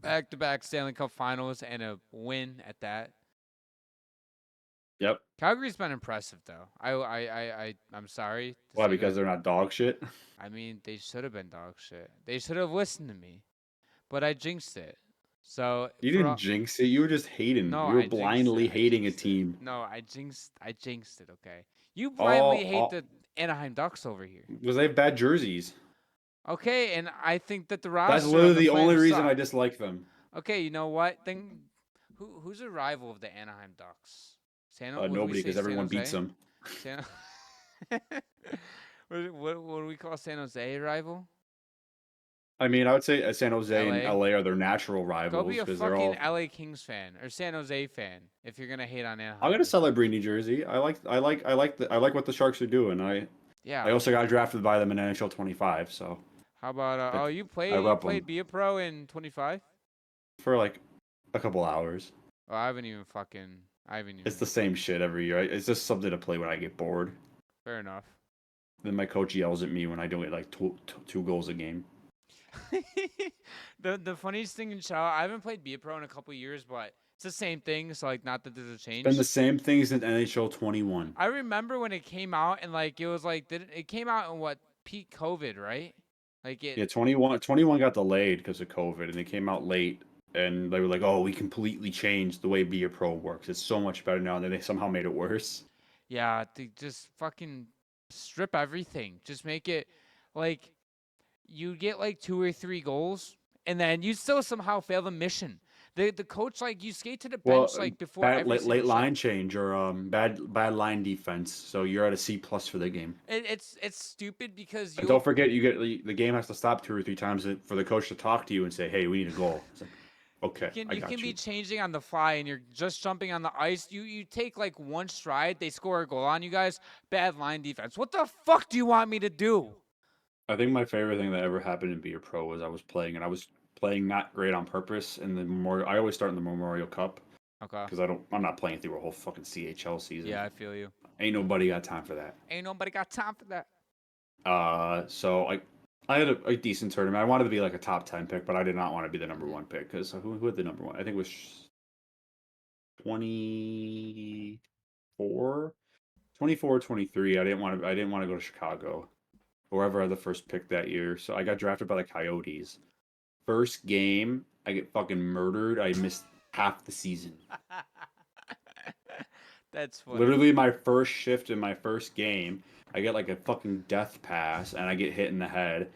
back-to-back Stanley Cup Finals and a win at that. yep. Calgary's been impressive though. I'm sorry. Why? Because they're not dog shit. I mean, they should have been dog shit. They should have listened to me, but I jinxed it. So You didn't jinx it. You were just hating. no, You were I jinxed blindly it. hating a It. team. No, I jinxed it. Okay, you blindly hate All the Anaheim Ducks over here. because they have bad jerseys. Okay, and I think that the That's roster literally of the the only Flames reason I suck. dislike them. Okay, you know what? Then who's a rival of the Anaheim Ducks? What do we Nobody, say? because San everyone beats Jose. them. San. What do we call San Jose a rival? I mean, I would say San Jose and LA. LA are their natural Go rivals be a because they're fucking all. LA Kings fan or San Jose fan if you're gonna hate on I'm Anaheim. gonna celebrate New Jersey. I like what the Sharks are doing. I Yeah. also got drafted by them in NHL 25, so How about I, oh you I rep them played Be a Pro in 25? for like a couple hours. Oh, I haven't It's even the same shit every year. It's just something to play when I get bored. fair enough. Then my coach yells at me when I don't get like two goals a game. The funniest thing in Chow, I haven't played Be a Pro in a couple years, but it's the same thing. So like, not that there's a It's been change. the same thing since NHL 21. I remember when it came out, and like it was like it came out in what peak COVID, right? Like it. Yeah, 21 got delayed because of COVID, and it came out late. And they were like, "Oh, we completely changed the way Be a Pro works. It's so much better now." And then they somehow made it worse. Yeah, they just fucking strip everything. Just make it like you get like 2 or 3 goals, and then you still somehow fail the mission. The coach like you skate to the bench Well, like before bad every late single line shift. change or bad line defense. So you're at a C plus for the game. It's stupid because And don't forget, you get the game has to stop 2 or 3 times for the coach to talk to you and say, "Hey, we need a goal." It's like, okay, I you got can be you. changing on the fly and you're just jumping on the ice. You take like one stride, they score a goal on you guys. Bad line defense. What the fuck do you want me to do? I think my favorite thing that ever happened in Be a Pro was I was playing, and I was playing not great on purpose. In the Memorial, I always start in the Memorial Cup Okay. because I'm not playing through a whole fucking CHL season. Yeah, I feel you. Ain't nobody got time for that. Ain't nobody got time for that. So I had a decent tournament. I wanted to be like a top 10 pick, but I did not want to be the number one pick because who had the number one? I think it was 24, 24, 23. I didn't want to go to Chicago. Whoever had the first pick that year. So I got drafted by the Coyotes. First game, I get fucking murdered. I missed half the season. That's funny. Literally my first shift in my first game, I get like a fucking death pass and I get hit in the head.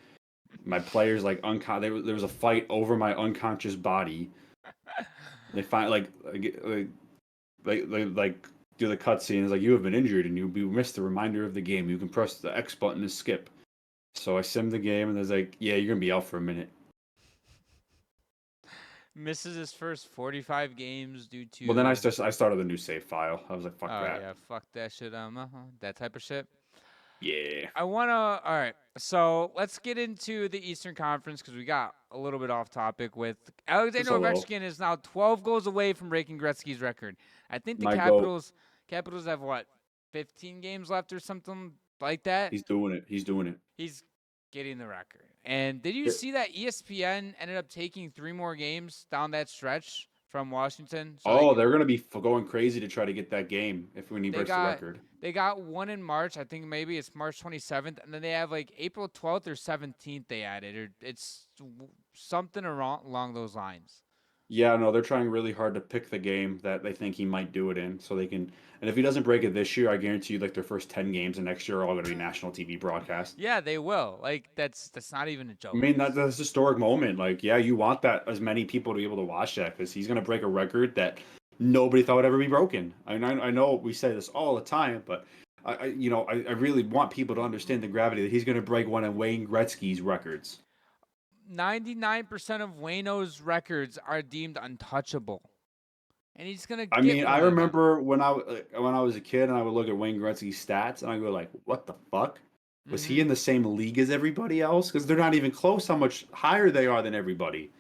My players like there was a fight over my unconscious body. They find like do the cutscene. It's like, you have been injured and you missed the reminder of the game. You can press the X button to skip. So I simmed the game, and there's like, yeah, you're gonna be out for a minute. Misses his first 45 games due Well, then I to. started a new save file. I was like, fuck Oh that. yeah, fuck that shit. That type of shit. Yeah. I wanna. All right, so let's get into the Eastern Conference because we got a little bit off topic with Just Alexander a little. Ovechkin is now 12 goals away from breaking Gretzky's record. I think the My goat. Capitals have what 15 games left or something like that. He's doing it. He's doing it. He's getting the record. And did you Yeah. see that ESPN ended up taking 3 more games down that stretch from Washington so they Oh, can they're gonna be going crazy to try to get that game if when he they breaks the got record. they got one in March. I think maybe it's March 27th, and then they have like April 12th or 17th. They added, or it's something along those lines. Yeah, no, they're trying really hard to pick the game that they think he might do it in, so they can. And if he doesn't break it this year, I guarantee you, like their first 10 games of next year are all going to be national TV broadcast. Yeah, they will. Like that's not even a I joke. mean, that's a historic moment. Like, yeah, you want that as many people to be able to watch that because he's going to break a record that nobody thought would ever be broken. I know we say this all the time, but I really want people to understand the gravity that he's going to break one of Wayne Gretzky's records. 99% of Wayno's records are deemed untouchable, and he's gonna I get mean, I one of them. remember when I was a kid and I would look at Wayne Gretzky's stats and I go like, "What the fuck? Was he Hmm in the same league as everybody else? Because they're not even close. How much higher they are than everybody."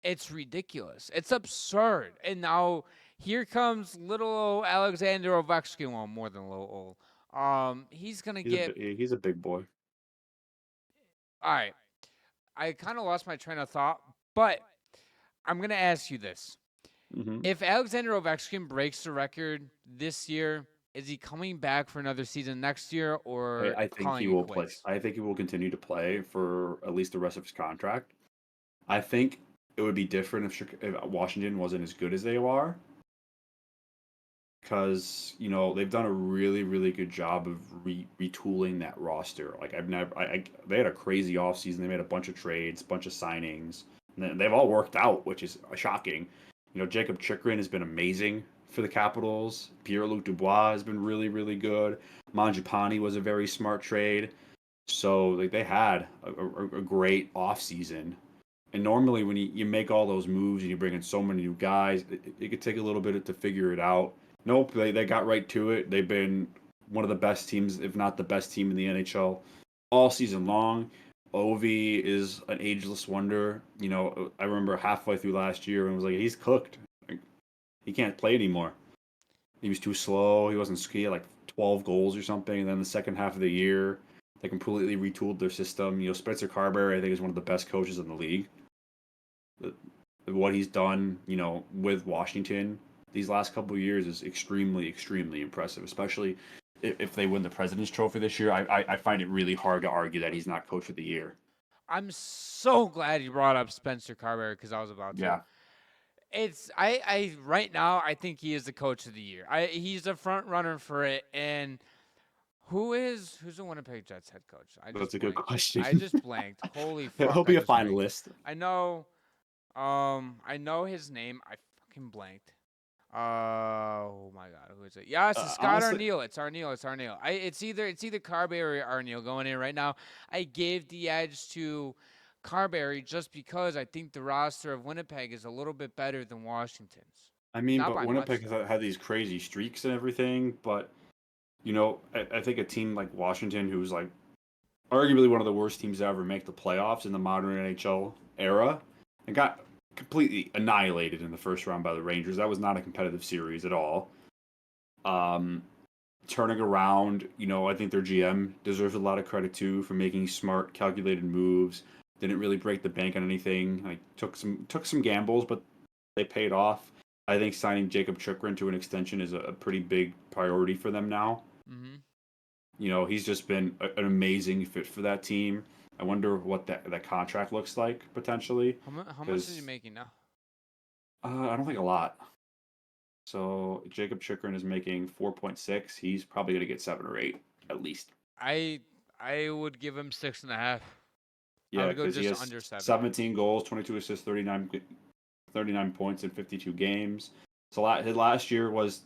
It's ridiculous. It's absurd. And now here comes little old Alexander Ovechkin. Well, more than little old. He's gonna get. He's a big boy. All right. I kind of lost my train of thought, but I'm gonna ask you this: Hmm. if Alexander Ovechkin breaks the record this year, is he coming back for another season next year, or I think he calling it will play. quits? I think he will continue to play for at least the rest of his contract. I think it would be different if Washington wasn't as good as they are, because they've done a really really good job of retooling that roster. Like I've never they had a crazy offseason. They made a bunch of trades, bunch of signings, and they've all worked out, which is shocking. Jacob Chikrin has been amazing for the Capitals. Pierre-Luc Dubois has been really really good. Mangiapane was a very smart trade. So like they had a great offseason. And normally when you make all those moves and you bring in so many new guys, it could take a little bit to figure it out. Nope, they got right to it. They've been one of the best teams, if not the best team in the NHL all season long. Ovi is an ageless wonder. I remember halfway through last year and was like, he's cooked. Like, he can't play anymore. He was too slow. He had like 12 goals or something. And then the second half of the year, they completely retooled their system. Spencer Carberry, I think, is one of the best coaches in the league. What he's done, with Washington these last couple of years is extremely, extremely impressive. Especially if they win the President's Trophy this year, I find it really hard to argue that he's not Coach of the Year. I'm so glad you brought up Spencer Carberry because I was about to. Yeah, It's I right now I think he is the coach of the year. He's a front runner for it. And who's the Winnipeg Jets head coach? I that's just a good blanked. question. I just blanked. Holy He'll fuck! I be a just blanked. finalist. I know. I know his name. I fucking blanked. Oh my god, who is it? Yes, it's Scott Honestly, Arneal. It's Arneal. It's Arneal. It's either Carberry or Arneal going in right now. I gave the edge to Carberry just because I think the roster of Winnipeg is a little bit better than Washington's. I mean, Not but by much Winnipeg though. has had these crazy streaks and everything. But I think a team like Washington, who's like arguably one of the worst teams to ever make the playoffs in the modern NHL era, and got completely annihilated in the first round by the Rangers. That was not a competitive series at all. Um, Turning around, I think their GM deserves a lot of credit too for making smart, calculated moves. Didn't really break the bank on anything. Like took some gambles, but they paid off. I think signing Jacob Chikrin to an extension is a pretty big priority for them now. Hmm He's just been an amazing fit for that team. I wonder what that contract looks like potentially, How much is he because making now? I don't think a lot. So Jacob Chikrin is making 4.6. He's probably going to get 7 or 8 at least. I I would give him 6.5. I Yeah, would go because he just has under 7. 17 goals, 22 assists, 39 points in 52 games. So his last year was,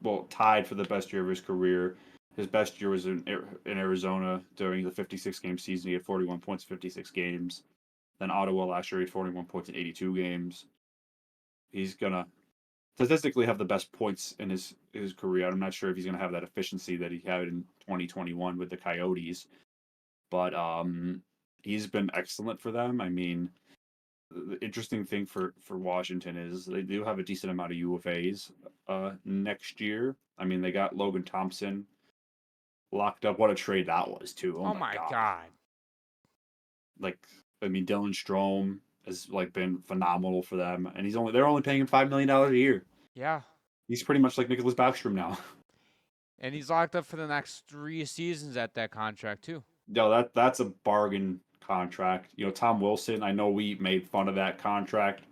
well, tied for the best year of his career. His best year was in Arizona during the 56-game season. He had 41 points, 56 games. Then Ottawa last year, he had 41 points in 82 games. He's gonna statistically have the best points in his career. I'm not sure if he's gonna have that efficiency that he had in 2021 with the Coyotes, but he's been excellent for them. I mean, the interesting thing for Washington is they do have a decent amount of UFAs next year. I mean, they got Logan Thompson locked up. What a trade that was, too. Oh Oh my my god. God. Like, I mean, Dylan Strome has like been phenomenal for them, and they're only paying him $5 million a year. Yeah. He's pretty much like Nicholas Backstrom now. And he's locked up for the next 3 seasons at that contract too. No, that's a bargain contract. You know, Tom Wilson, I know we made fun of that contract,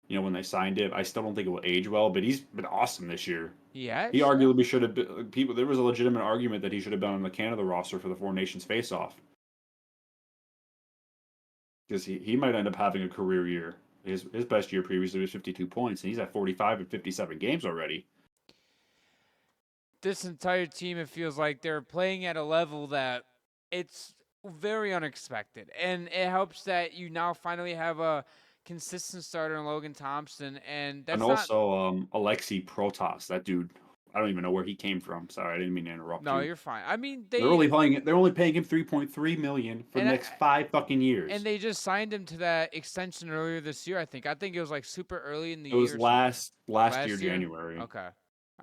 you know, when they signed it. I still don't think it will age well, but he's been awesome this year. Yeah, He sure. arguably should have been there was a legitimate argument that he should have been on the Canada roster for the Four Nations face-off. Because he might end up having a career year. His best year previously was 52 points, and he's at 45 and 57 games already. This entire team, it feels like they're playing at a level that it's very unexpected. And it helps that you now finally have a consistent starter in Logan Thompson. And And that's not. also Alexei Protas, that dude. I don't even know where he came from. Sorry, I didn't mean to interrupt No, you. you're fine. I mean, They're only paying him 3.3 million for the And next 5 fucking years. and they just signed him to that extension earlier this year, I think. I think it was like super early in the It year. was or last Last year, year? January. Okay.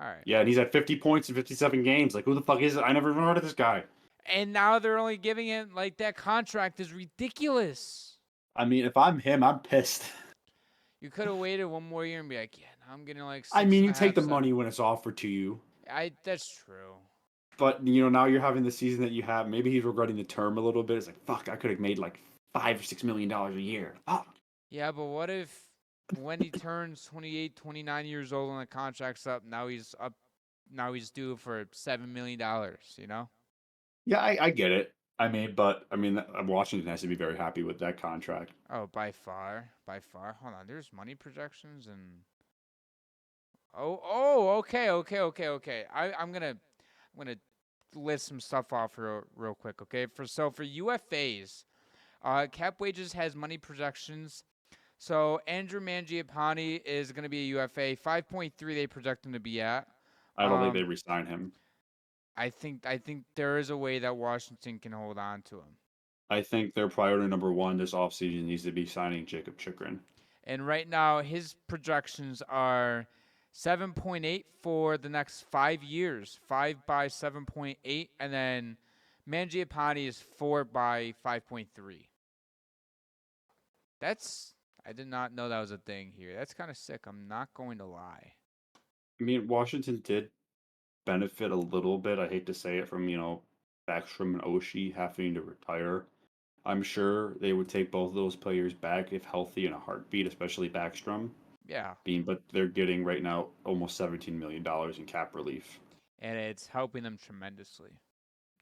All right. Yeah, and he's at 50 points in 57 games. Like, who the fuck is it? I never even heard of this guy. And now they're only giving him like that contract is ridiculous. I mean, if I'm him, I'm pissed. You could have waited one more year and be like, yeah, now I'm getting like six. I mean, you and a take half, the 7. money when it's offered to you. That's true. But, you know, now you're having the season that you have. Maybe he's regretting the term a little bit. It's like, fuck, I could have made like $5 or $6 million a year. Fuck. Yeah, but what if when he turns 28, 29 years old and the contract's up, now he's due for $7 million, you know? Yeah, I get it. I mean, Washington has to be very happy with that contract. Oh, by far. Hold on, there's money projections and okay. I'm gonna list some stuff off real quick, okay? For UFAs, cap wages has money projections. So Andrew Mangiapane is gonna be a UFA. 5.3 they project him to be at. I don't think they re-sign him. I think there is a way that Washington can hold on to him. I think their priority number one this offseason needs to be signing Jacob Chikrin. And right now, his projections are 7.8 for the next 5 years, 5 by 7.8, and then Mangiapane is 4 by 5.3. I did not know that was a thing here. That's kind of sick. I'm not going to lie. I mean, Washington did benefit a little bit. I hate to say it from, you know, Backstrom and Oshie having to retire. I'm sure they would take both of those players back if healthy in a heartbeat, especially Backstrom. Yeah. But they're getting right now almost $17 million in cap relief. And it's helping them tremendously.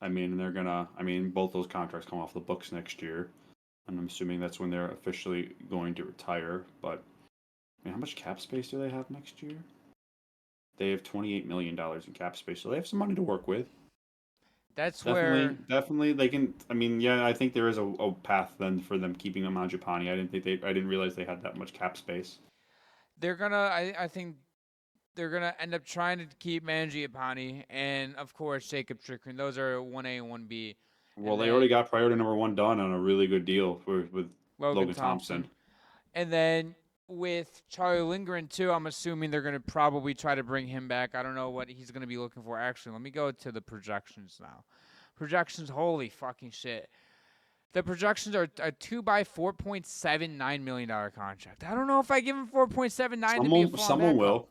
I mean, both those contracts come off the books next year. And I'm assuming that's when they're officially going to retire. But, I mean, how much cap space do they have next year? They have $28 million in cap space, so they have some money to work with. That's definitely they can. I mean, yeah, I think there is a path then for them keeping Mangiapane. I didn't realize they had that much cap space. They're gonna. I think they're gonna end up trying to keep Mangiapane and of course Jacob Chikrin. Those are 1A and 1B. Well, they already got priority number one done on a really good deal with Logan Thompson. And then with Charlie Lindgren too, I'm assuming they're gonna probably try to bring him back. I don't know what he's gonna be looking for. Actually, let me go to the projections now. Projections, holy fucking shit. The projections are a 2 by $4.79 million contract. I don't know if I give him 4.79 to be a full someone will.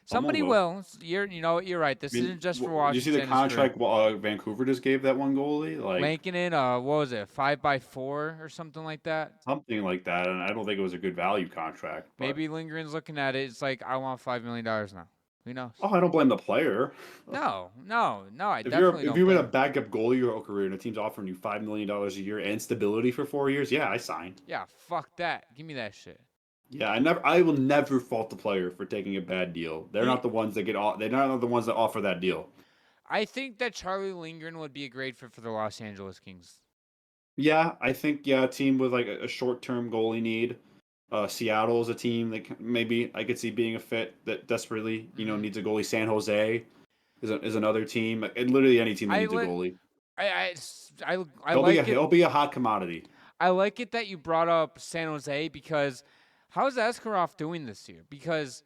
Somebody will. You're right. This isn't just for Washington. Did you see the contract Vancouver just gave that one goalie? Like Lankinen, what was it, 5 by 4 or something like that? Something like that, and I don't think it was a good value contract. But... Maybe Lindgren's looking at it. It's like, I want $5 million now. Who knows? Oh, I don't blame the player. No. I definitely don't. If you're in a backup goalie your whole career and a team's offering you $5 million a year and stability for 4 years, yeah, I signed. Yeah, fuck that. Give me that shit. Yeah, I will never fault the player for taking a bad deal. They're not the ones that they're not the ones that offer that deal. I think that Charlie Lindgren would be a great fit for the Los Angeles Kings. Yeah, I think a team with like a short-term goalie need. Seattle is a team that maybe I could see being a fit that desperately, Mm-hmm. needs a goalie. San Jose is another team. Literally any team that I needs a li- goalie. I He'll be a like it. he'll be a hot commodity. I like it that you brought up San Jose because how's Askarov doing this year? Because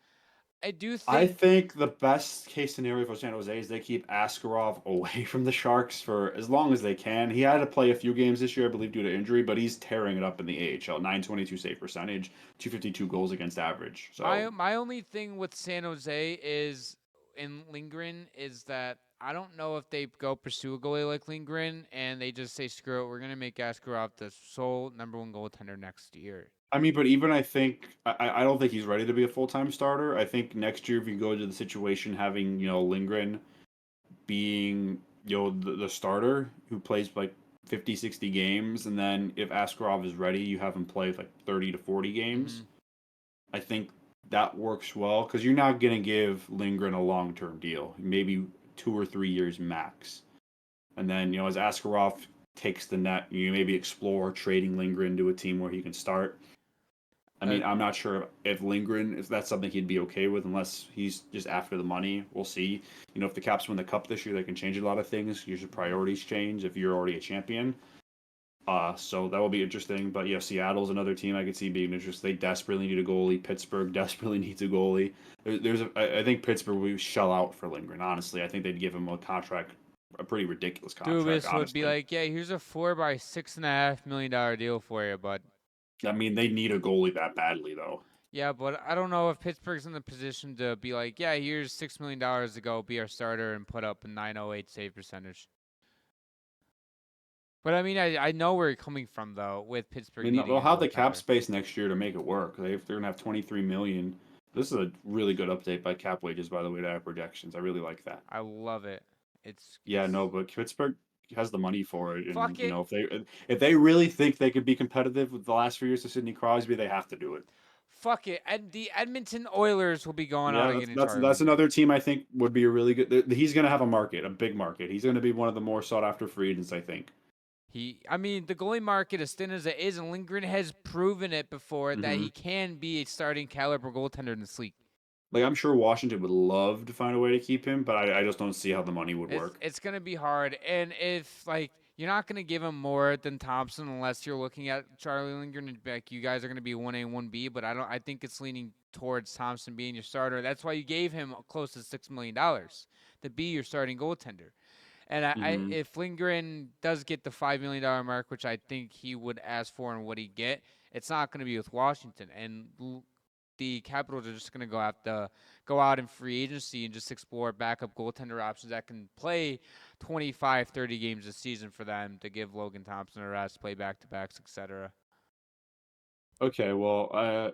I do I think think the best case scenario for San Jose is they keep Askarov away from the Sharks for as long as they can. He had to play a few games this year, I believe, due to injury, but he's tearing it up in the AHL. 922 save percentage, 252 goals against average. So my only thing with San Jose is in Lindgren is that I don't know if they go pursue a goalie like Lindgren and they just say screw it, we're gonna make Askarov the sole number one goaltender next year. I mean, but even I think I don't think he's ready to be a full time starter. I think next year if you go to the situation having Lindgren being the starter who plays like 50, 60 games, and then if Askarov is ready, you have him play like 30 to 40 games. Mm-hmm. I think that works well because you're not going to give Lindgren a long term deal, maybe 2 or 3 years max. And then, as Askarov takes the net, you maybe explore trading Lindgren to a team where he can start. I Uh, mean, I'm not sure if Lindgren, if that's something he'd be okay with, unless he's just after the money. We'll see. If the Caps win the Cup this year, they can change a lot of things. Your mhm. priorities change if you're already a champion. So that will be interesting. But yeah, Seattle's another team I could see being interested. They desperately need a goalie. Pittsburgh desperately needs a goalie. I think Pittsburgh would shell out for Lindgren. Honestly, I think they'd give him a contract, a pretty ridiculous contract. Dubas would be Honestly, like, yeah, here's a $4 by $6.5 million deal for you, but I mean they need a goalie that badly though. yeah, but I don't know if Pittsburgh's in the position to be like, yeah, here's $6 million to go be our starter and put up a 908 save percentage. But I mean, I know where you're coming from though, with I Pittsburgh mean, needing they'll a have the cap goaltender. space next year to make it work. They're gonna have 23 million. This is a really good update by Cap Wages, by the way, to our projections. I really like that. I love it. Yeah, It's no, but Pittsburgh has the money for it, and fuck it, if they really think they could be competitive with the last few years of Sidney Crosby, they have to do it. fuck it. And the Edmonton Oilers will be going out Yeah, and that's getting that's Charlie that's Lindgren. another team I think would be a really good. He's gonna have a market, a big market. He's gonna be one of the more sought after free agents, I think. I mean, the goalie market, as thin as it is, and Lindgren has proven it before that Hmm he can be a starting caliber goaltender in this league. Like I'm sure Washington would love to find a way to keep him, but I just don't see how the money would It's work. it's gonna be hard, and if like you're not gonna give him more than Thompson unless you're looking at Charlie Lindgren and be like you guys are gonna be 1A 1B, but I don't. I think it's leaning towards Thompson being your starter. That's why you gave him close to $6 million to be your starting goaltender. And Hmm if Lindgren does get the $5 million mark, which I think he would ask for and what he get, it's not going to be with Washington. And the Capitals are just going to go out in free agency and just explore backup goaltender options that can play 25, 30 games a season for them to give Logan Thompson a rest, play back to backs, etc. Okay, well,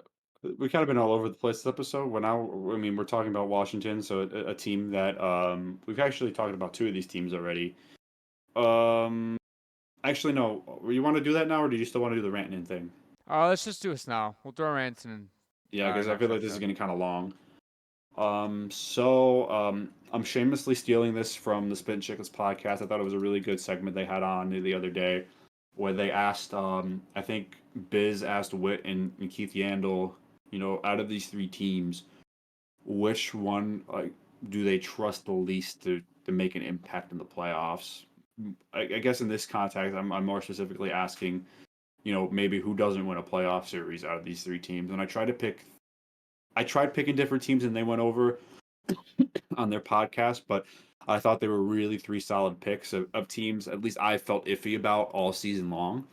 we kind of been all over the place this episode. I mean, we're talking about Washington, so a team that we've actually talked about two of these teams already. Um, Actually, no. You want to do that now, or do you still want to do the Rantanen thing? Let's just do this now. We'll throw Ranson in Yeah, because I next feel like this is episode. getting kind of long. I'm shamelessly stealing this from the Spit and Chicklets podcast. I thought it was a really good segment they had on the other day, where they asked, I think Biz asked Witt and Keith Yandel, out of these three teams, which one like do they trust the least to make an impact in the playoffs? I guess in this context, I'm more specifically asking, maybe who doesn't win a playoff series out of these three teams, and I tried picking different teams and they went over on their podcast, but I thought they were really three solid picks of teams, at least I felt iffy about all season long.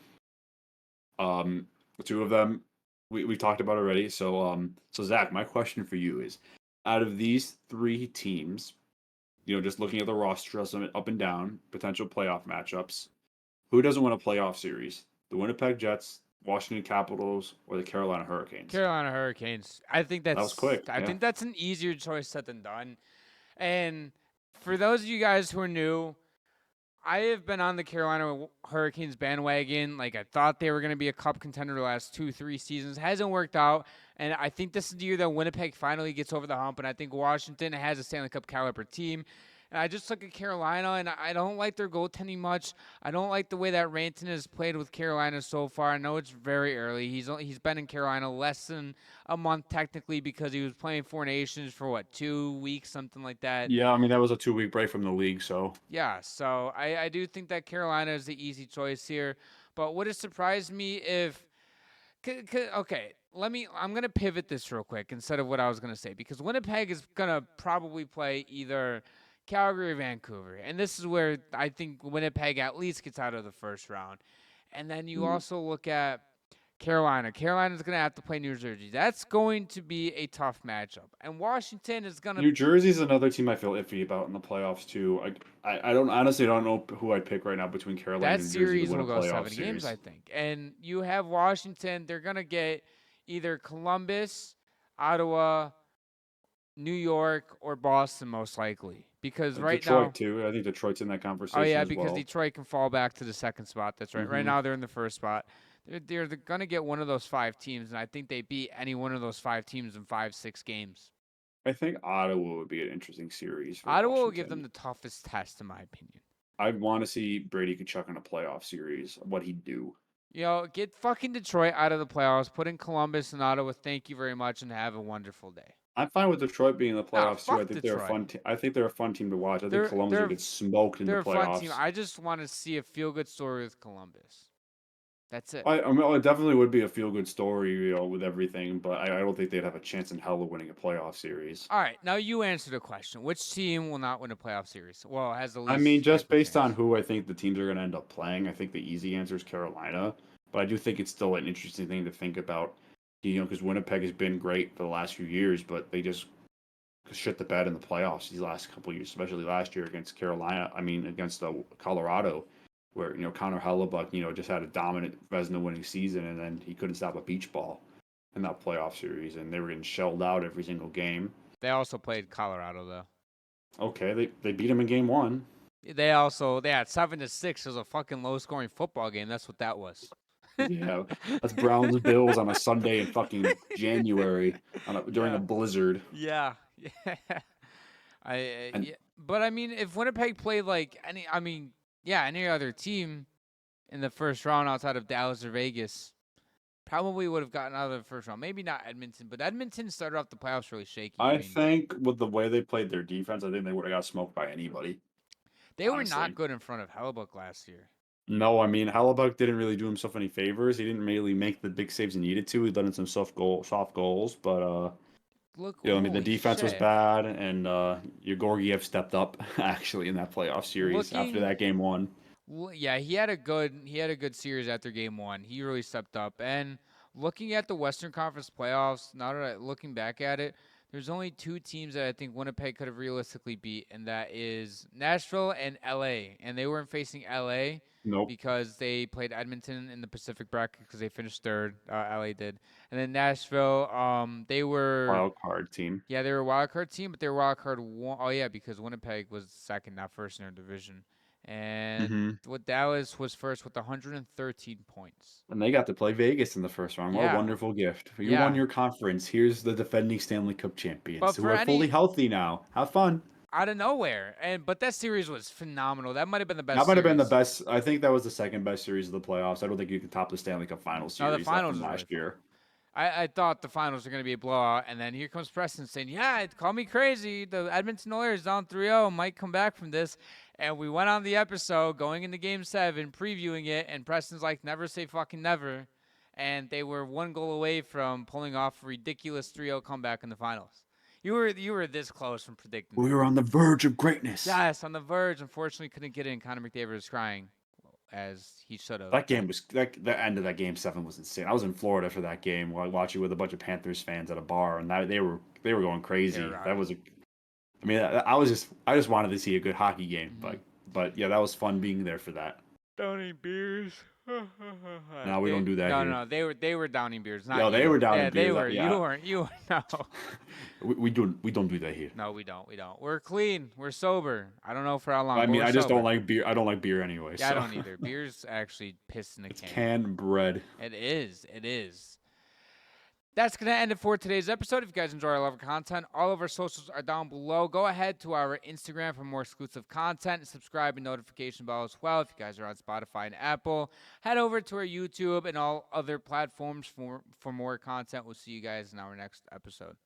Um, Two of them we talked about already. So Zach, my question for you is, out of these three teams, just looking at the roster up and down, potential playoff matchups, who doesn't win a playoff series? The Winnipeg Jets, Washington Capitals, or the Carolina Hurricanes? Carolina Hurricanes. That was quick. I Yeah. think that's an easier choice said than done. And for those of you guys who are new, I have been on the Carolina Hurricanes bandwagon. Like I thought they were going to be a cup contender the last 2, 3 seasons. Hasn't worked out, and I think this is the year that Winnipeg finally gets over the hump. And I think Washington has a Stanley Cup caliber team. And I just look at Carolina, and I don't like their goaltending much. I don't like the way that Rantanen has played with Carolina so far. I know it's very early. He's been in Carolina less than a month technically because he was playing Four Nations for what, 2 weeks, something like that. Yeah, I mean that was a 2-week break from the league, so Yeah, so I do think that Carolina is the easy choice here. But would it surprise me if okay, I'm gonna pivot this real quick instead of what I was gonna say because Winnipeg is gonna probably play either Calgary or Vancouver, and this is where I think Winnipeg at least gets out of the first round. And then you also look at Carolina. Carolina's gonna have to play New Jersey. That's going to be a tough matchup, and Washington is gonna. New Jersey's another team I feel iffy about in the playoffs too. I don't honestly don't know who I'd pick right now between Carolina That and New Jersey to series win a will go playoff 7 games, series. I think. And you have Washington. They're gonna get either Columbus, Ottawa, New York, or Boston most likely. Because right Detroit now, too. I think Detroit's in that oh conversation yeah, as because well. Detroit can fall back to the second spot. That's right. Right Hmm. now they're in the first spot. They're gonna get one of those 5 teams, and I think they beat any one of those 5 teams in 5-6 games. I think Ottawa would be an interesting series for Ottawa will give them Washington. the toughest test, in my opinion. I'd want to see Brady Kachuk in a playoff series. What he'd do. Get fucking Detroit out of the playoffs, put in Columbus and Ottawa. Thank you very much, and have a wonderful day. I'm fine with Detroit being in the Nah, playoffs too. I fuck think they're a Detroit. fun. I think they're a fun team to watch. I think They're Columbus would they're get smoked in the they're a fun team. playoffs. I just want to see a feel good story with Columbus. That's it. I mean, it definitely would be a feel good story, with everything, but I don't think they'd have a chance in hell of winning a playoff series. All right, now you answer the question. Which team will not win a playoff series? Well, has the I mean, least just likely based on chance? who I think the teams are going to end up playing, I think the easy answer is Carolina. But I do think it's still an interesting thing to think about, because Winnipeg has been great for the last few years, but they just shit the bed in the playoffs these last couple of years, especially last year against Carolina. I mean, against Colorado, where Connor Hellebuck, just had a dominant Vezina winning season, and then he couldn't stop a beach ball in that playoff series, and they were getting shelled out every single game. They also played Colorado though. Okay, they beat him in game one. They had 7-6. It was a fucking low scoring football game. That's what that was. Yeah, that's Browns Bills on a Sunday in fucking January during a Yeah. blizzard. Yeah. And Yeah. But I mean, if Winnipeg played like any other team in the first round outside of Dallas or Vegas, probably would have gotten out of the first round. Maybe not Edmonton, but Edmonton started off the playoffs really shaky. I think with the way they played their defense, I think they would have got smoked by anybody. they were honestly. not good in front of Hellebuck last year. No, I mean Hellebuck didn't really do himself any favors. He didn't really make the big saves he needed to. He let in some soft goals, but Look, I mean the holy defense was shit. bad, and Georgiev stepped up actually in that playoff series after Looking- that game one. Well, yeah, he had a good series after game one. He really stepped up. And looking at the Western Conference playoffs, looking back at it, there's only 2 teams that I think Winnipeg could have realistically beat, and that is Nashville and LA. And they weren't facing LA Nope. because they played Edmonton in the Pacific bracket because they finished third. LA did, and then Nashville, they were Wild card team. yeah, they were a wild card team, but they were wild card one. Oh yeah, because Winnipeg was second, not first in their division. And what Dallas was first with 113 points. And they got to play Vegas in the first round. What a Yeah. wonderful gift. You Yeah. won your conference. Here's the defending Stanley Cup champions But who for are fully any- healthy now. Have fun. Out of nowhere, but that series was phenomenal. That might have been the best. That might have been the series. best. I think that was the second best series of the playoffs. I don't think you could top the Stanley Cup final series No, the finals from was last really year. I thought the finals were going to be a blowout, and then here comes Preston saying, yeah, call me crazy. The Edmonton Oilers down 3-0 might come back from this. And we went on the episode going into Game 7, previewing it, and Preston's like, never say fucking never. And they were 1 goal away from pulling off a ridiculous 3-0 comeback in the finals. You were this close from predicting. We were on the verge of greatness. Yes, on the verge. Unfortunately, couldn't get in. Connor McDavid was crying, as he should have. That game was the end of that Game 7 was insane. I was in Florida for that game, watching with a bunch of Panthers fans at a bar, and they were going crazy. That was I just wanted to see a good hockey game, but yeah, that was fun being there for that. Downing beers. No, we don't do that. No, they were downing beers. Not No, they you. were downing yeah, beers. They were. Yeah. You weren't. You were. No. We don't do that here. No, we don't. We're clean. We're sober. I don't know for how long. I but mean, we're I just don't sober. like beer. I don't like beer anyway. Yeah, so. I don't either. Beer's actually piss in a It's can. canned bread. It is. It is. That's going to end it for today's episode. If you guys enjoy our level of content, all of our socials are down below. Go ahead to our Instagram for more exclusive content. Subscribe and notification bell as well. If you guys are on Spotify and Apple, head over to our YouTube and all other platforms for more content. We'll see you guys in our next episode.